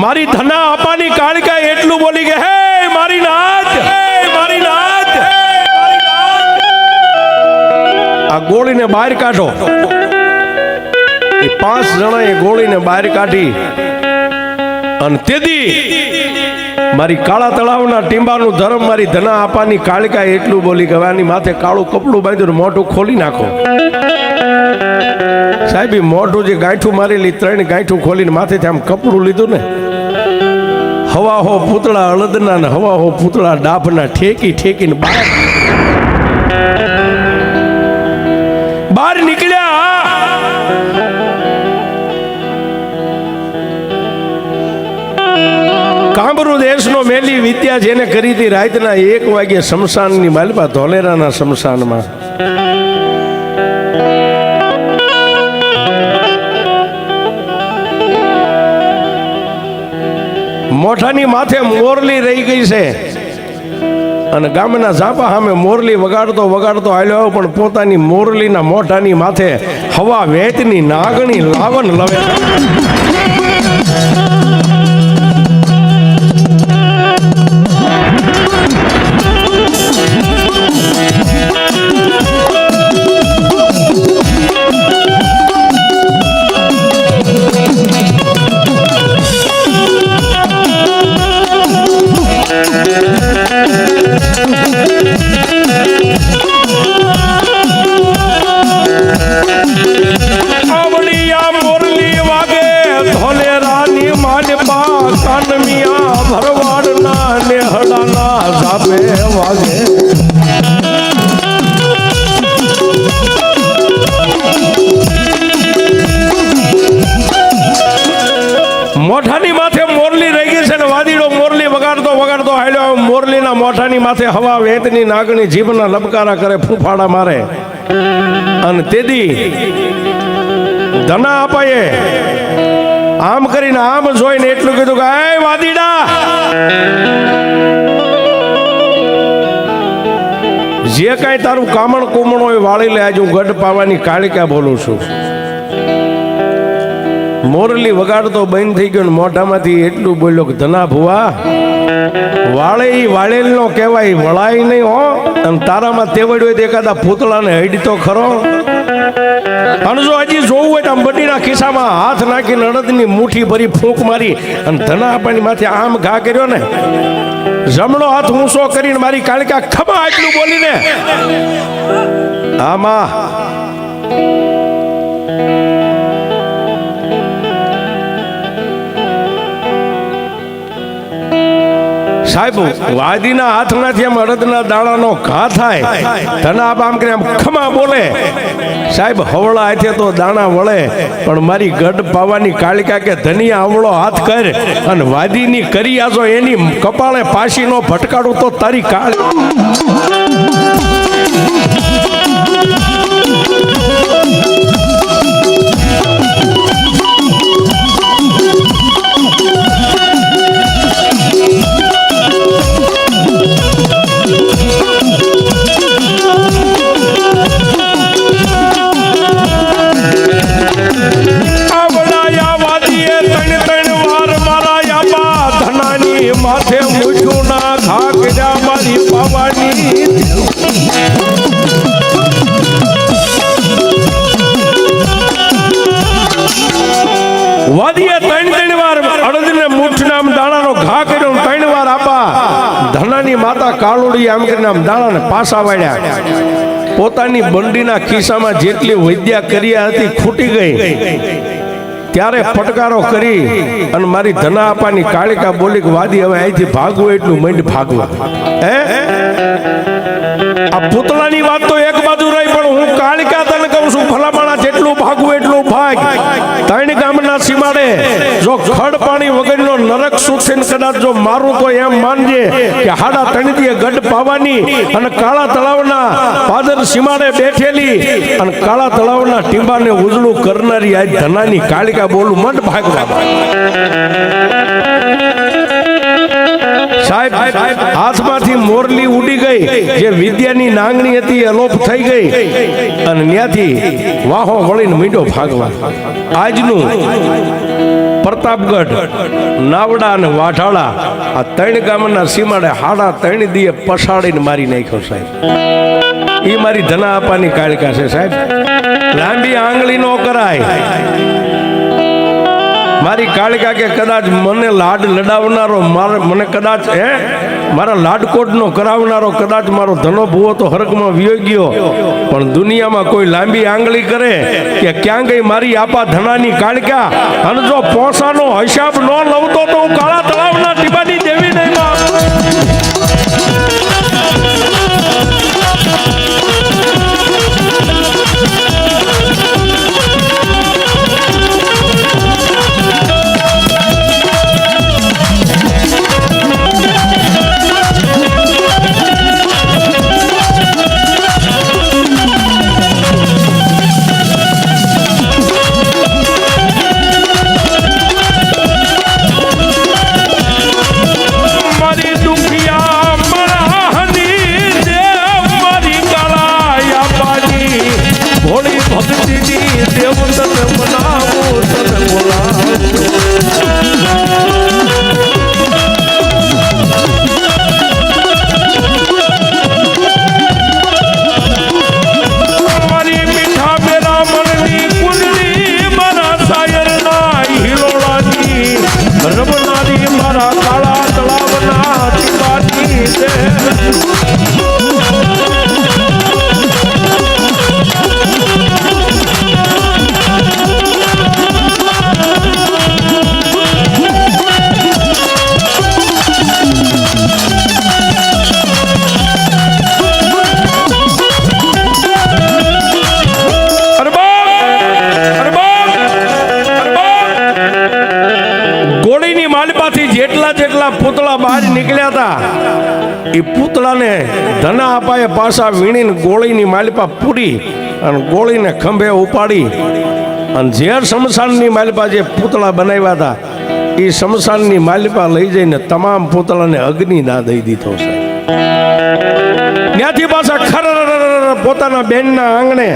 મારી ધના આપાની કાળિકા એટલું બોલી કે હે મારી નાથ, હે મારી નાથ, આ ગોળીને બહાર કાઢો. એ 5 જણા એ ગોળીને બહાર કાઢી અને તેદી મારી કાળા તળાવના ટીંબાનું ધર્મ મારી ધના આપાની કાળકા એટલું બોલી કે આની માથે કાળું કપડું બાંધ્યું મોઢું ખોલી નાખો. સાહેબ મોઢું જે ગાંઠું મારેલી 3 ગાંઠું ખોલીને માથેથી આમ કપડું લીધું ને, હવા હો પૂતળા અળદના ને હવા હો પૂતળા ડાભના ઠેકીને બહાર નીકળ્યા. કામરૂ દેશનો મેલી વિદ્યા જેને કરી હતી રાતના 1 વાગે શમશાનની માલપા ધોલેરાના શમશાનમાં. મોઠાની માથે મોરલી રહી ગઈ છે અને ગામના ઝાપા સામે મોરલી વગાડતો હાલ્યો, પણ પોતાની મોરલીના મોઠાની માથે હવા વેતની નાગણી લાવન લવે. ભરવાડના નેહડાના ઝાપે વાગે. મોઠાની માથે મોરલી રહી ગઈ છે ને વાદીડો મોરલી વગાડતો હાલ્યો. મોરલીના મોઠાની માથે હવા વેતની નાગણી જીભના લબકારા કરે, ફૂફાડા મારે. અને તેદી ધના અપાએ આમ કરીને આમ જોઈને એટલું કીધું કે એ વાદીડા, જે કાંઈ તારું કામણ કુમણ હોય વાળી લે. આજ હું ગઢ પાવાની કાળિકા બોલું છું. મોરલી વગાડતો બંધ થઈ ગયો, મોઢામાંથી એટલું બોલ્યો કે ધના ભુવા, વાળે વાળેલ નો કહેવાય, વળાય નહીં હો. અને તારામાં તેવડ્યું હોય તો એકાદા પૂતળાને હડી તો ખરો. અને જો હજી જોવું હોય તો આમ બડીના ખિસ્સામાં હાથ નાખીને અડદની મુઠ્ઠી ભરી ફૂંક મારી અને ધના આપવાની માથે આમ ઘા કર્યો ને, જમણો હાથ ઊંચો કરીને મારી કાળિકા ખબા આટલું બોલીને આમાં સાહેબ વાદીના હાથમાંથી આમ અડદના દાણાનો ઘા થાય. ધના આમ કરીને આમ ખમા બોલે. સાહેબ હવળા હાથે તો દાણા વળે, પણ મારી ગઢ પાવાની કાળિકા કે ધનિયા આવળો હાથ કર અને વાદીની કરી આજો એની કપાળે પાશીનો ભટકાડું તો તારી કાળ. માથે મૂઠું ના ઘા કર્યા મારી પાવાની. વાદીએ 3 વાર અડદને મૂઠના દાણાનો ઘા કર્યો, 3 વાર આપા. ધનાની માતા કાળુડી આમ કરીને આમ દાણાને પાસા વાળ્યા. પોતાની બંડીના ખિસ્સામાં જેટલી વિદ્યા કર્યા હતી ખૂટી ગઈ. ત્યારે ફટકારો કરી અને મારી ધના આપાની કાળિકા બોલી કે વાદી હવે અહીંથી ભાગવું એટલું મંડ ભાગવા. હે આ પૂતળાની વાત તો એક બાજુ રહી, પણ હું કાળિકા તને કહું છું ભલામણા જેટલું ભાગવું એટલું ભાગ. 3 ગામના સીમાડે જો ખડ પાણી વગરનો નરક સુખીને કદાચ જો મારું તો એમ માનજે કે 3.5 દીએ ગઢ પાવાની અને કાળા તળાવના પાદર સીમાડે બેઠેલી અને કાળા તળાવના ટીંબાને ઉજળું કરનારી આજ ધનાની કાળિકા બોલું મંડ ભાગવા. સાહેબ હાથમાંથી મોરલી ઉડી ગઈ, જે વિદ્યાની નાંગણી હતી અલોપ થઈ ગઈ અને ત્યાંથી વાહો વળીને મીંડો ભાગવા. આજનું પ્રતાપગઢ, નાવડા અને વાઢાળા આ 3 ગામના સીમાડે 3.5 દીએ પછાડીને મારી નાખ્યો સાહેબ. એ મારી ધના આપાની કાળિકા છે સાહેબ. લાંબી આંગળી નો કરાય. મારી કાળકા કે કદાચ મને લાડ લડાવનારો મને કદાચ મારા લાડકોટનો કરાવનારો કદાચ મારો ધનો ભૂવો તો હરકમાં વિયો ગયો, પણ દુનિયામાં કોઈ લાંબી આંગળી કરે કે ક્યાં ગઈ મારી આપા ધનાની કાળકા, અને જો પોસાનો હિસાબ ન લવતો તો હું કાળા તળાવના ટીબાની દેવી નહીં. પૂતળા બહાર નીકળ્યા હતા, એ પૂતળાને ધના અપાએ પાછા વીણીને ગોળીની માલિપા પૂરી અને ગોળીને ખંભે ઉપાડી અને ઝેર શમશાનની માલિપા જે પૂતળા બનાવ્યા હતા એ શમશાનની માલિપા લઈ જઈને તમામ પૂતળાને અગ્નિદાહ દઈ દીધો છે. ત્યાંથી પાછા ખર પોતાના બેનના આંગણે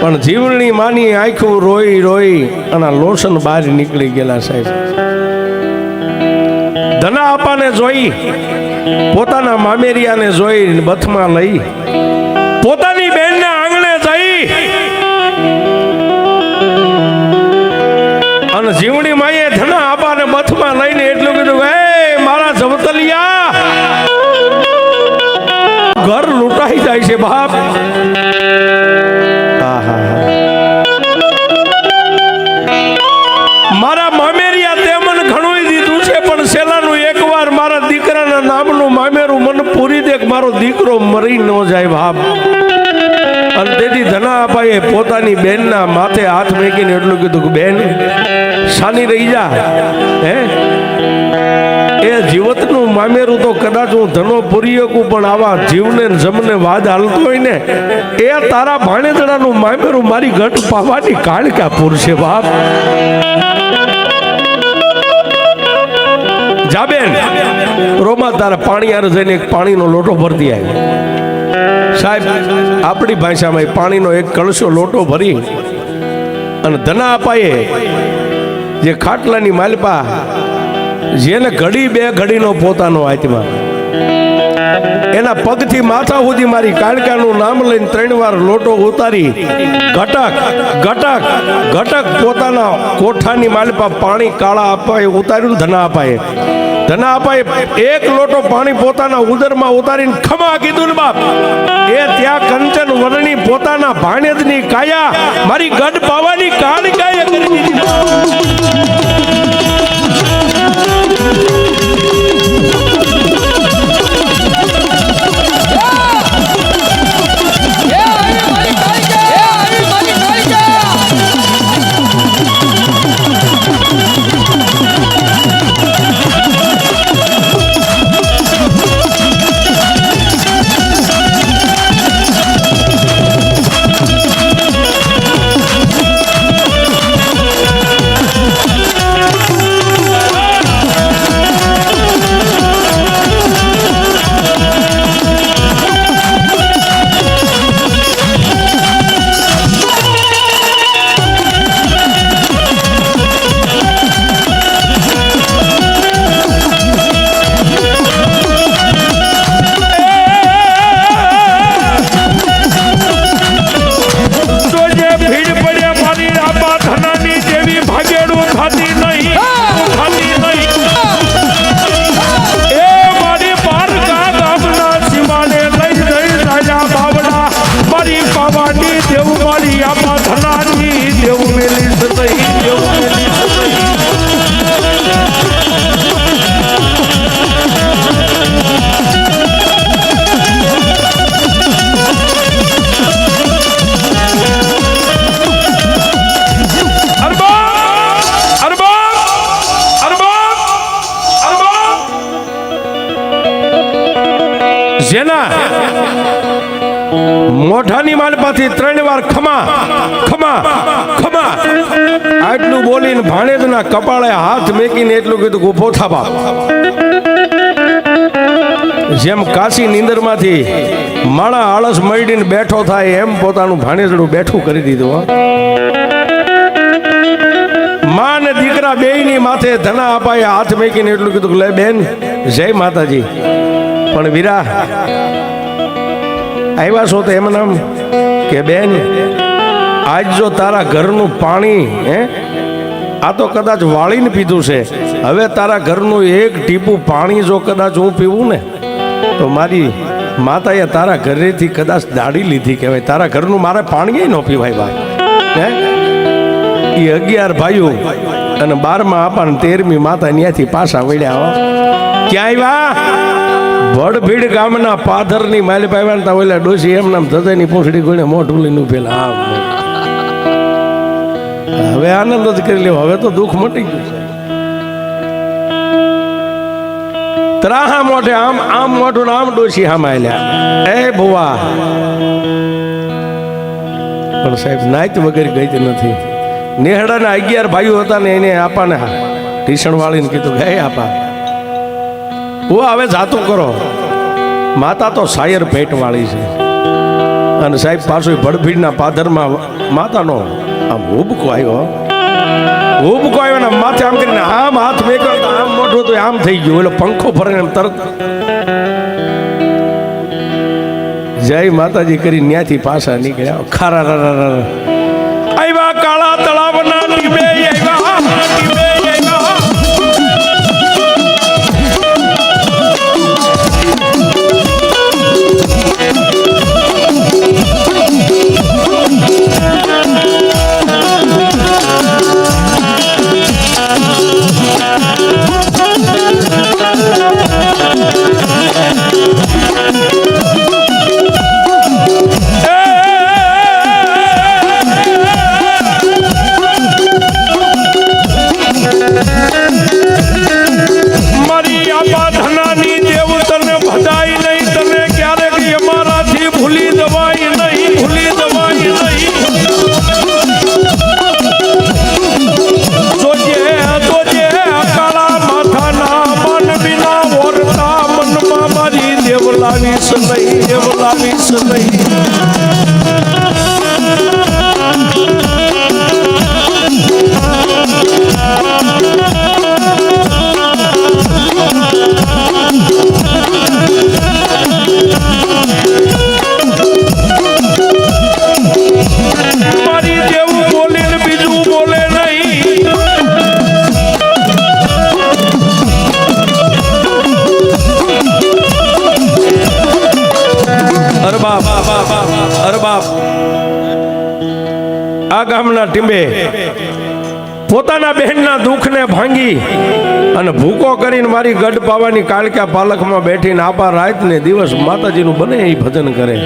પણ જીવણી માની આંખું રોઈ રોઈ અને લોસન બહાર નીકળી ગયેલા સાહેબ. ધના આપાને જોઈ, પોતાના મામેરિયાને જોઈ બથમાં લઈ પોતાની બેનના આંગણે જઈ અને જીવણી માએ ધના આપાને બથમાં લઈને એટલું કીધું, હે મારા જવતલિયા, ઘર લૂંટાઈ જાય છે બાપ. મારા મામેરિયા તે મને ઘણું દીધું છે, પણ સેલાનું એકવાર મારા દીકરાના નામનું મામેરું મને પૂરી દે, મારો દીકરો મરી ન જાય બાપ. અને તેથી ધના આપાએ પોતાની બેનના માથે હાથ મેકીને એટલું કીધું કે બેન શાની રહી જા, એ જીવતનું મામેરું તો કદાચ હું ધનો પૂરી શકું, પણ આવા જીવને જમને વાદ હાલતો હોય ને એ તારા ભાણેજડાનું મામેરું મારી ઘટ પાવાની કાળકા પૂરશે બાપ. જાબેન રોમા તારા પાણી આરે જઈને એક પાણીનો લોટો ભરતી આવી સાહેબ. આપણી ભાષામાં પાણીનો એક કળશો લોટો ભરી અને ધના અપાએ જે ખાટલાની માલપા જેને ઘડી બે ઘડીનો પોતાનો આત્મા એના પગથી માથા સુધી મારી કાળકાનું નામ લઈને 3 વાર લોટો ઉતારી ઘટક ઘટક ઘટક પોતાના કોઠાની માલપા પાણી કાળા અપાએ ઉતાર્યું. ધના અપાએ એક લોટો પાણી પોતાના ઉદરમાં ઉતારીને ખમા કીધું ને બાપ. એ ત્યાં કંચન વર્ણી પોતાના ભાણેજની કાયા મારી ગઢ પાવાની કાળકાએ કરી દીધી. મોઢાની માલપાથી 3 વાર ખમા ખમા ખમા આટલું બોલીને ભાણેજના કપાળે હાથ મેકીને એટલું કીધું કે ઊભો થા બાપ. જેમ કાશી નીંદરમાંથી માણા આળસ મળીને બેઠો થાય એમ પોતાનું ભાણેજડું બેઠું કરી દીધું. માં ને દીકરા બેયની માથે ધના અપાય હાથ મેકીને એટલું કીધું કે લે બેન જય માતાજી. પણ વીરા આવ્યા છો તો એમ નામ કે બેન આજ જો તારા ઘરનું પાણી આ તો કદાચ વાળીને પીધું છે, હવે તારા ઘરનું એક ટીપું પાણી જો કદાચ હું પીવું ને તો મારી માતાએ તારા ઘરેથી કદાચ દાડી લીધી કહેવાય. તારા ઘરનું મારે પાણી ન પીવાય ભાઈ. એ 11 ભાઈઓ અને 12માં આપા 13મી માતા ત્યાંથી પાછા વળ્યા. ક્યાં આવ્યા? વડભીડ ગામના પાધરની માલી પાવ્યા. ઓલા ડોસી એમ નામ ધજાની પૂંછડી ગોળે મોઢું લઈને પેલા હવે આનંદ જ કરી લેવો. હવે તો દુઃખ મટી ગયું છે. ત્રાહા મોઢે આમ આમ મોઢું આમ ડોસી આમ આલ્યા. એ ભુવા પણ સાહેબ નાચ વગર ગઈ નથી. નેહડાના 11 ભાઈઓ હતા ને એને આપાને ઢીસણ વાળીને કીધું હે આપા ભુવા હવે જાતું કરો. માતા તો શાયર ભેટ વાળી છે. અને સાહેબ પાછું ભડભીડના પાધરમાં માતાનો આમ હુબકો આવ્યો. હુબકો આવ્યો ને માથે આમ કરીને આમ હાથ મેક્યો તો આમ મોઢું તો આમ થઈ ગયું. એટલે પંખો ફરે એમ તરત જય માતાજી કરી ત્યાંથી પાછા નીકળ્યા. ખારા આવ્યા કાળા તળાવના ટીબે આવ્યા ટીબે આવ્યા. આ ગામના ટીંબે પોતાના બહેનના દુઃખને ભાંગી અને ભૂકો કરીને મારી ગઢ પાવાની કાળકા પાલખમાં બેઠીને આપા રાત ને દિવસ માતાજીનું બને એ ભજન કરે.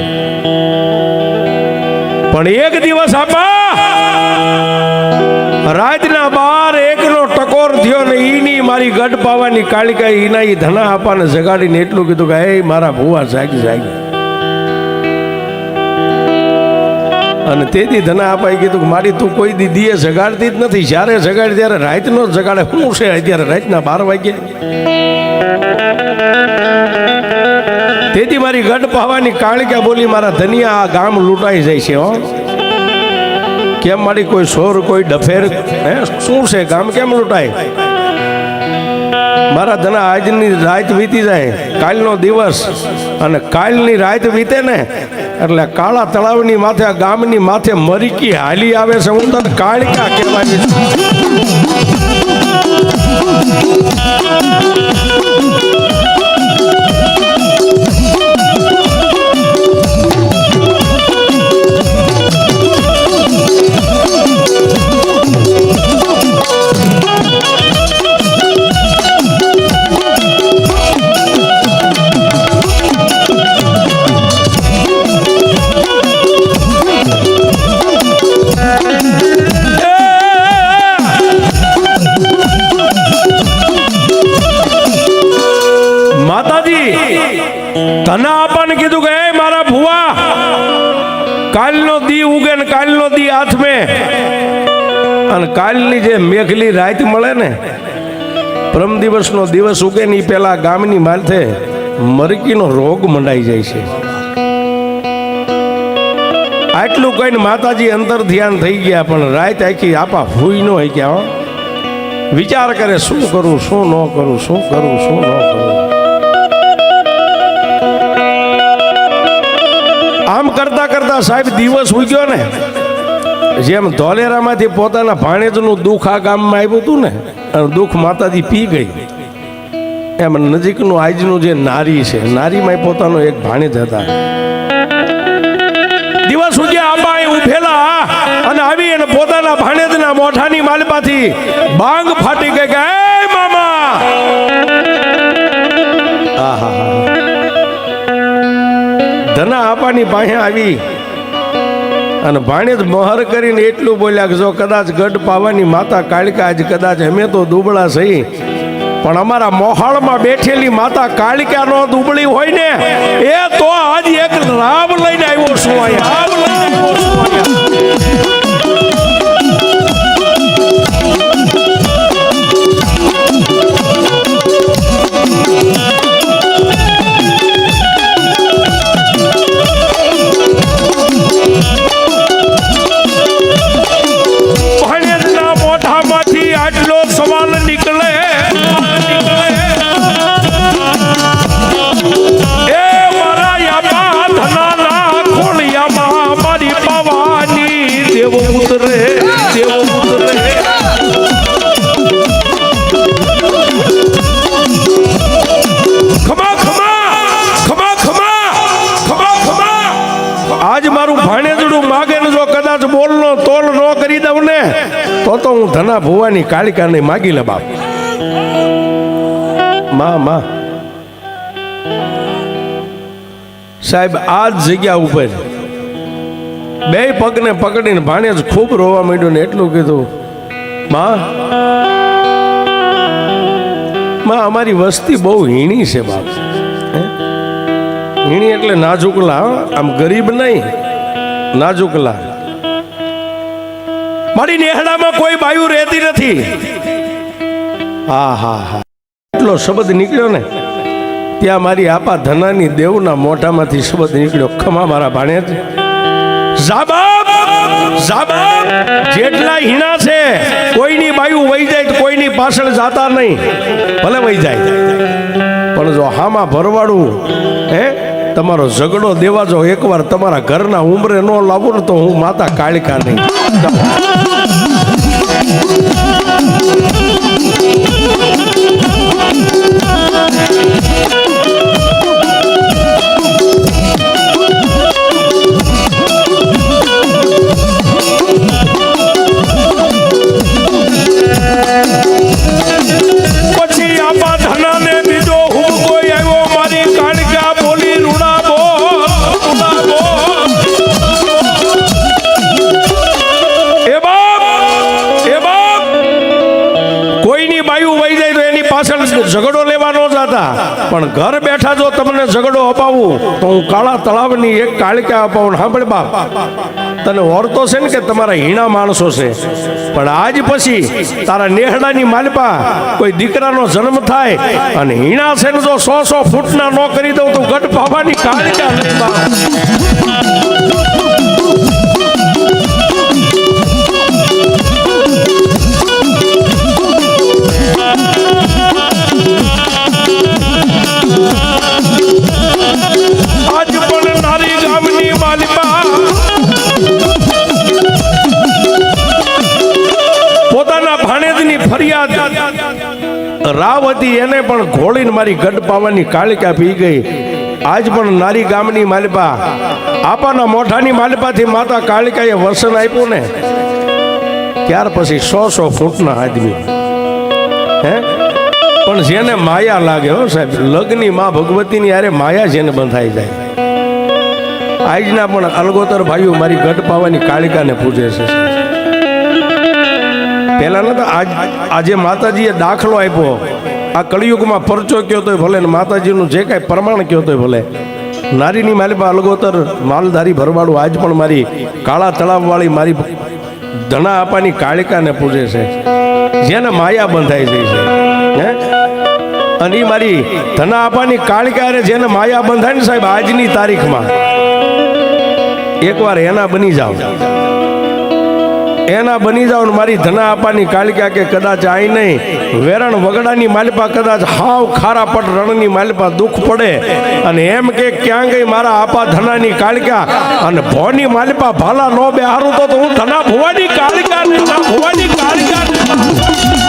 પણ એક દિવસ આપા રાતના 12-1નો ટકોર થયો ને ઈની મારી ગઢ પાવાની કાળકા ઈના ઈ ધના આપાને જગાડીને એટલું કીધું કે હે મારા ભુવા જાગી જાગી. અને તેથી ધના આપાએ કીધું કે મારી તું કોઈ દીદીએ જગાડતી જ નથી. જ્યારે જગાડી ત્યારે રાતનો જ જગાડે. શું છે અત્યારે રાતના 12 વાગે? તેથી મારી ગઢ પાવાની કાળકા બોલી મારા ધનિયા આ ગામ લૂંટાઈ જાય છે. હો કેમ મારી કોઈ સોર કોઈ ડફેર શું છે ગામ કેમ લૂંટાય? મારા ધના આજની રાત વીતી જાય, કાલનો દિવસ અને કાલની રાત વીતે ને એટલે કાળા તળાવની માથે આ ગામની માથે મરીકી હાલી આવે છે. હું તને કાળકા કહેવાની છું. ભુવા કાલનો દી ઉગે ને કાલનો દી હાથમે અને કાલની જે મેઘલી રાત મળે ને પરમ દિવસનો દિવસ ઉગે ને પેલા ગામની માથે મરકીનો રોગ મંડાઈ જાય છે. આટલું કહીને માતાજી અંતર ધ્યાન થઈ ગયા પણ રાત આખી આપા ભૂઈ ન હોય ગયા. વિચાર કરે શું કરું શું ન કરું, શું કરું શું ન કરું. આમ કરતા કરતા સાહેબ દિવસ ઉગ્યો ને, જેમ ધોલેરામાંથી પોતાના ભાણેજનું દુઃખ આ ગામમાં આવ્યું હતું ને અને દુઃખ માતાજી પી ગઈ, એમ નજીકનું આજનું જે નારી છે નારીમાં પોતાનો એક ભાણેજ હતા. દિવસ ઉગ્યા આંબા ઉભેલા અને આવી અને પોતાના ભાણેજના મોઢાની માલપાથી બાંગ ફાટી ગઈ કે એ મામા. ધના આપાની પાસે આવી અને ભાણેજ મોહર કરીને એટલું બોલ્યા કે જો કદાચ ગઢ પાવાની માતા કાળિકા આજ કદાચ અમે તો દુબળા સહી પણ અમારા મોહાળમાં બેઠેલી માતા કાળિકા નો દુબળી હોય ને એ તો આજ એક રામ લઈને આવ્યો છું અહીંયા. રામ લઈને આવ્યો છું અહીંયા. ભાણેજના મોઢામાંથી આટલો સવાલ નીકળે બોલનો તોલ ન કરી દઉં ને તો હું ધના ભુવાની કાળિકાને માગી લે બાપ. માં સાહેબ આ જ જગ્યા ઉપર બે પગને પકડીને ભાણેજ ખૂબ રોવા માંડ્યો ને એટલું કીધું, માં અમારી વસ્તી બહુ હીણી છે બાપ. હીણી એટલે નાજુકલા, આમ ગરીબ નહીં, નાજુકલા. મારી નેહડામાં કોઈ બાયું રહેતી નથી. હા એટલો શબ્દ નીકળ્યો ને ત્યાં મારી આપા ધનાની દેવના મોઢામાંથી શબ્દ નીકળ્યો, ખમા મારા ભાણેજ. જાબાબ જેટલા હીણા છે કોઈની બાયું વહી જાય તો કોઈની પાછળ જાતા નહીં, ભલે વહી જાય પણ જો હામાં ભરવાડું તમારો ઝઘડો દેવા જો એકવાર તમારા ઘરના ઉંમરે ન લાવું ને તો હું માતા કાળિકા નહીં. પછી આપા ધનાને બીજો હું કોઈ આવ્યો, મારી કાળિકા બોલી રૂડાબો. કોઈની બાયું વહી જાય તો એની પાછળ ઝઘડો લેવા ન જતા, પણ ઘર બેઠા જો તમને ઝઘડો અપાવું તો હું કાળા તળાવની એક કાળિકા અપાવું. સાંભળ બાપ, તને ઓરતો છે ને કે તમારા હીણા માણસો છે, પણ આજ પછી તારા નેહડાની માલપા કોઈ દીકરાનો જન્મ થાય અને હીણા છે ને જો 100 ફૂટના ન કરી દઉં તો ગઢ પાવાની કાળિકા નહીં બાપ. આજ પણ નારી ગામની માલિકા પોતાના ભાણેજની ફરિયાદ રાવ હતી એને પણ ઘોળીને મારી ગઢ પાવાની કાળિકા પી ગઈ. આજ પણ નારી ગામની માલિકા આપાના મોઢાની માલિકાથી માતા કાળિકાએ વસન આપ્યું ને ત્યાર પછી 100 ફૂટના આદમી પણ જેને માયા લાગે હો સાહેબ, લગ્નની માં ભગવતીની યારે માયા જેને બંધાઈ જાય. આજના પણ અલગોતર ભાઈઓ મારી ગઢ પાવાની કાળિકાને પૂજે છે. પહેલા નતા, આજે માતાજીએ દાખલો આપ્યો. આ કળિયુગમાં પરચો કયો તોય ભલે ને માતાજીનું જે કાંઈ પ્રમાણ કયો તોય ભલે, નારીની માલિપા અલગોતર માલધારી ભરવાડું આજ પણ મારી કાળા તળાવવાળી મારી ધણા આપાની કાળિકાને પૂજે છે, જેને માયા બંધાઈ ગઈ છે હે. અને એ મારી ધના આપાની કાળિકા જેને માયા બંધાય ને સાહેબ, આજની તારીખમાં એકવાર એના બની જાઓ, એના બની જાઓ ને મારી ધના આપાની કાળિકા કે કદાચ આઈ નહીં વેરણ વગડાની માલિપા કદાચ હાવ ખારા પટ રણની માલિપા દુઃખ પડે અને એમ કે ક્યાં ગઈ મારા આપા ધનાની કાળિકા અને ભોની માલિપા ભાલા નો બે હારું તો હું ધના ભુવાની કાળિકા ધના ભુવાની કાળિકા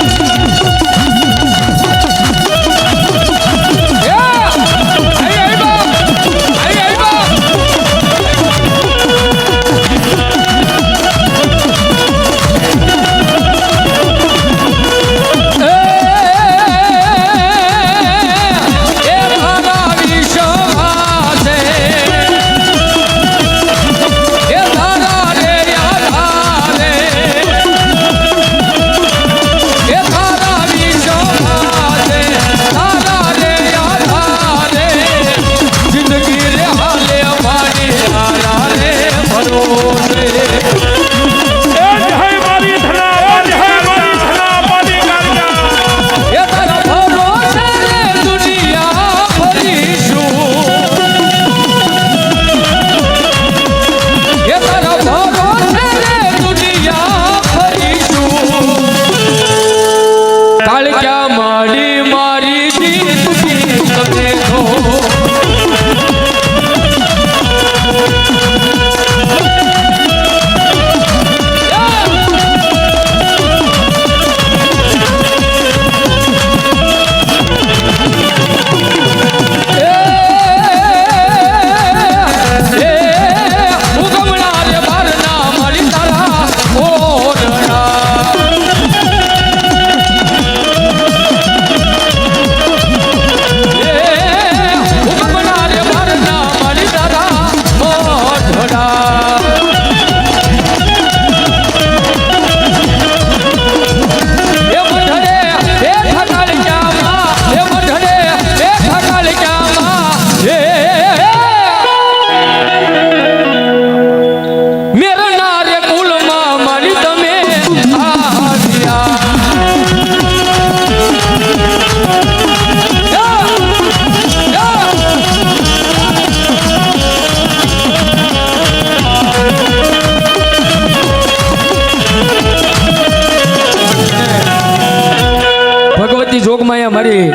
મારી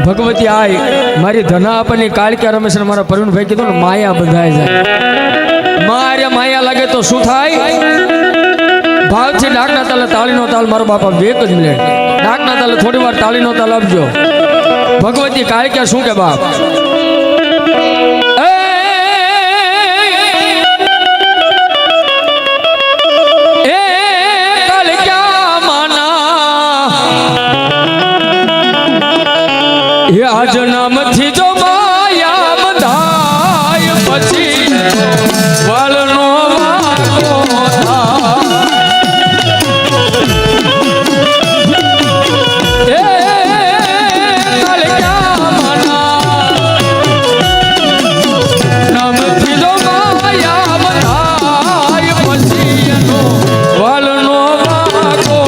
ભગવતી આય મારી ધના આપની કાળિકા રમેશ મારા પ્રવીણભાઈ કીધું ને માયા બંધાય જાય. મારે માયા લાગે તો શું થાય? ભાવથી ડાકના તાલે તાળીનો તાલ મારો બાપા એક જ મિનિટ ડાકના તાલે થોડી વાર તાળીનો તાલ આપજો. ભગવતી કાળિકા શું કે બાપ આજ નામથી જો માયા બંધાય પછી વાલનો વાલો નામથી જો માયા બંધાય પછી એનો વાલનો વાલો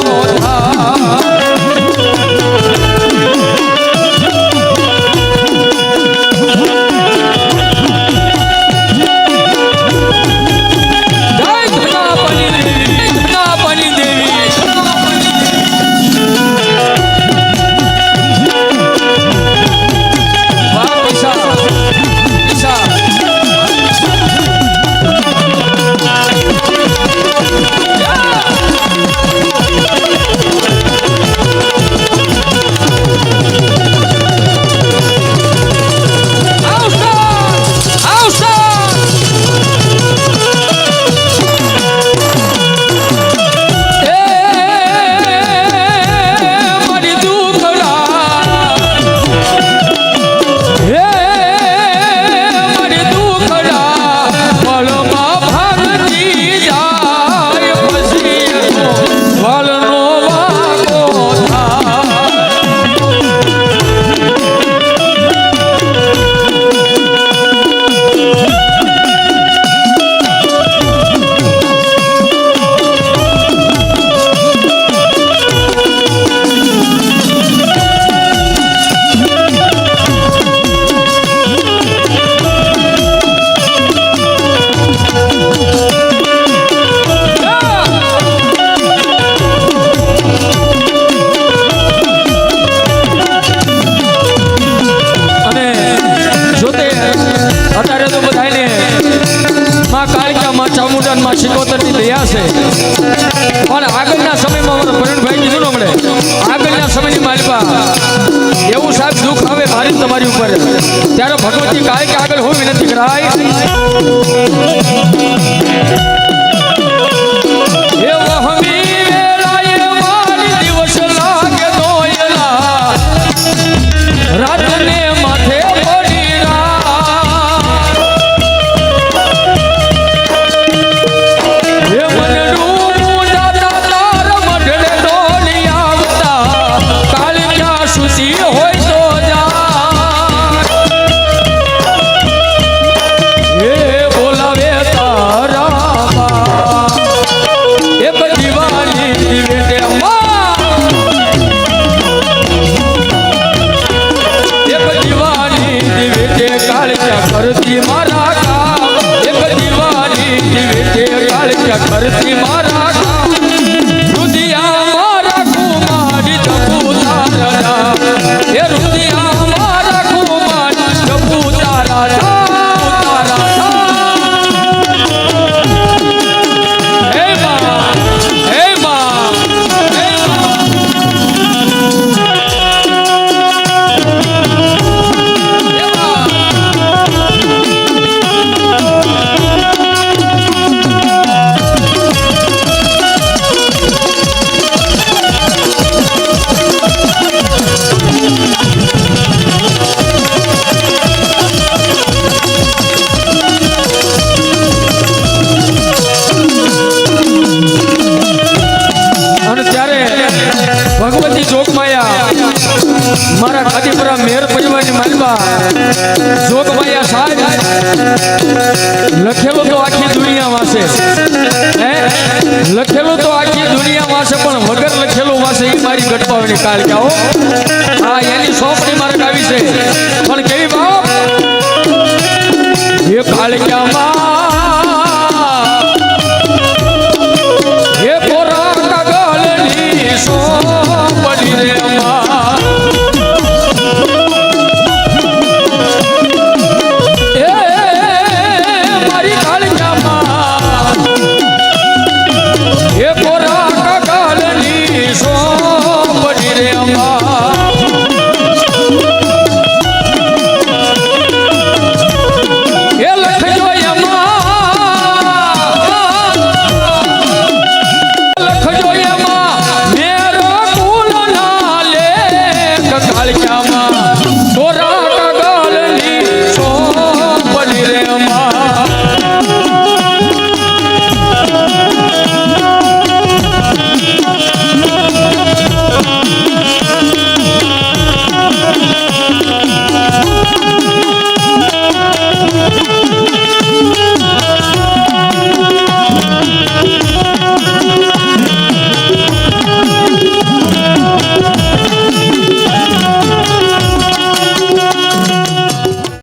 માં કાળિકા માં ચામુંડા માં શિકોતરની દયા છે. પણ આગળના સમયમાં અમારા પ્રવીણભાઈ કીધું ને હમણે આગળના સમયની માલિકા એવું સાહેબ દુઃખ આવે મારી તમારી ઉપર ત્યારે ભગવતી કાળિકા આગળ હું વિનંતી કરાય એ વહમી વેળાએ મારી દિવસ લાગે દોયલા રાતને માથે પડી એ મનડું દાદા તાર મઢડે ડોલી આવતા કાળિકા સુતી હોય તો જા એ બોલાવે તારા એક દિવાળી દિવે તે એક દિવાળી દિવે તે કાળિકા કરતી મારા કામ એક દિવાળી દિવે તે કાળિકા કરતી મારા કામ રુદિયા મારા કુમારી જપુ તારા એ રુદિયા મારા કુમારી જપુ તારા ભગવતી જોગમાયા મારા ખાતીપુરા મેર પરિવારની માલમાં જોગમાયા સાહેબ લખેલું તો આખી દુનિયા વાસે લખેલું તો આખી દુનિયા વાસે પણ વગર લખેલું વાસે એ મારી ગટપાવની કાળિકાઓ હા એની સોંપણી મારે આવી છે પણ કેવી બાપ એ કાળિકામાં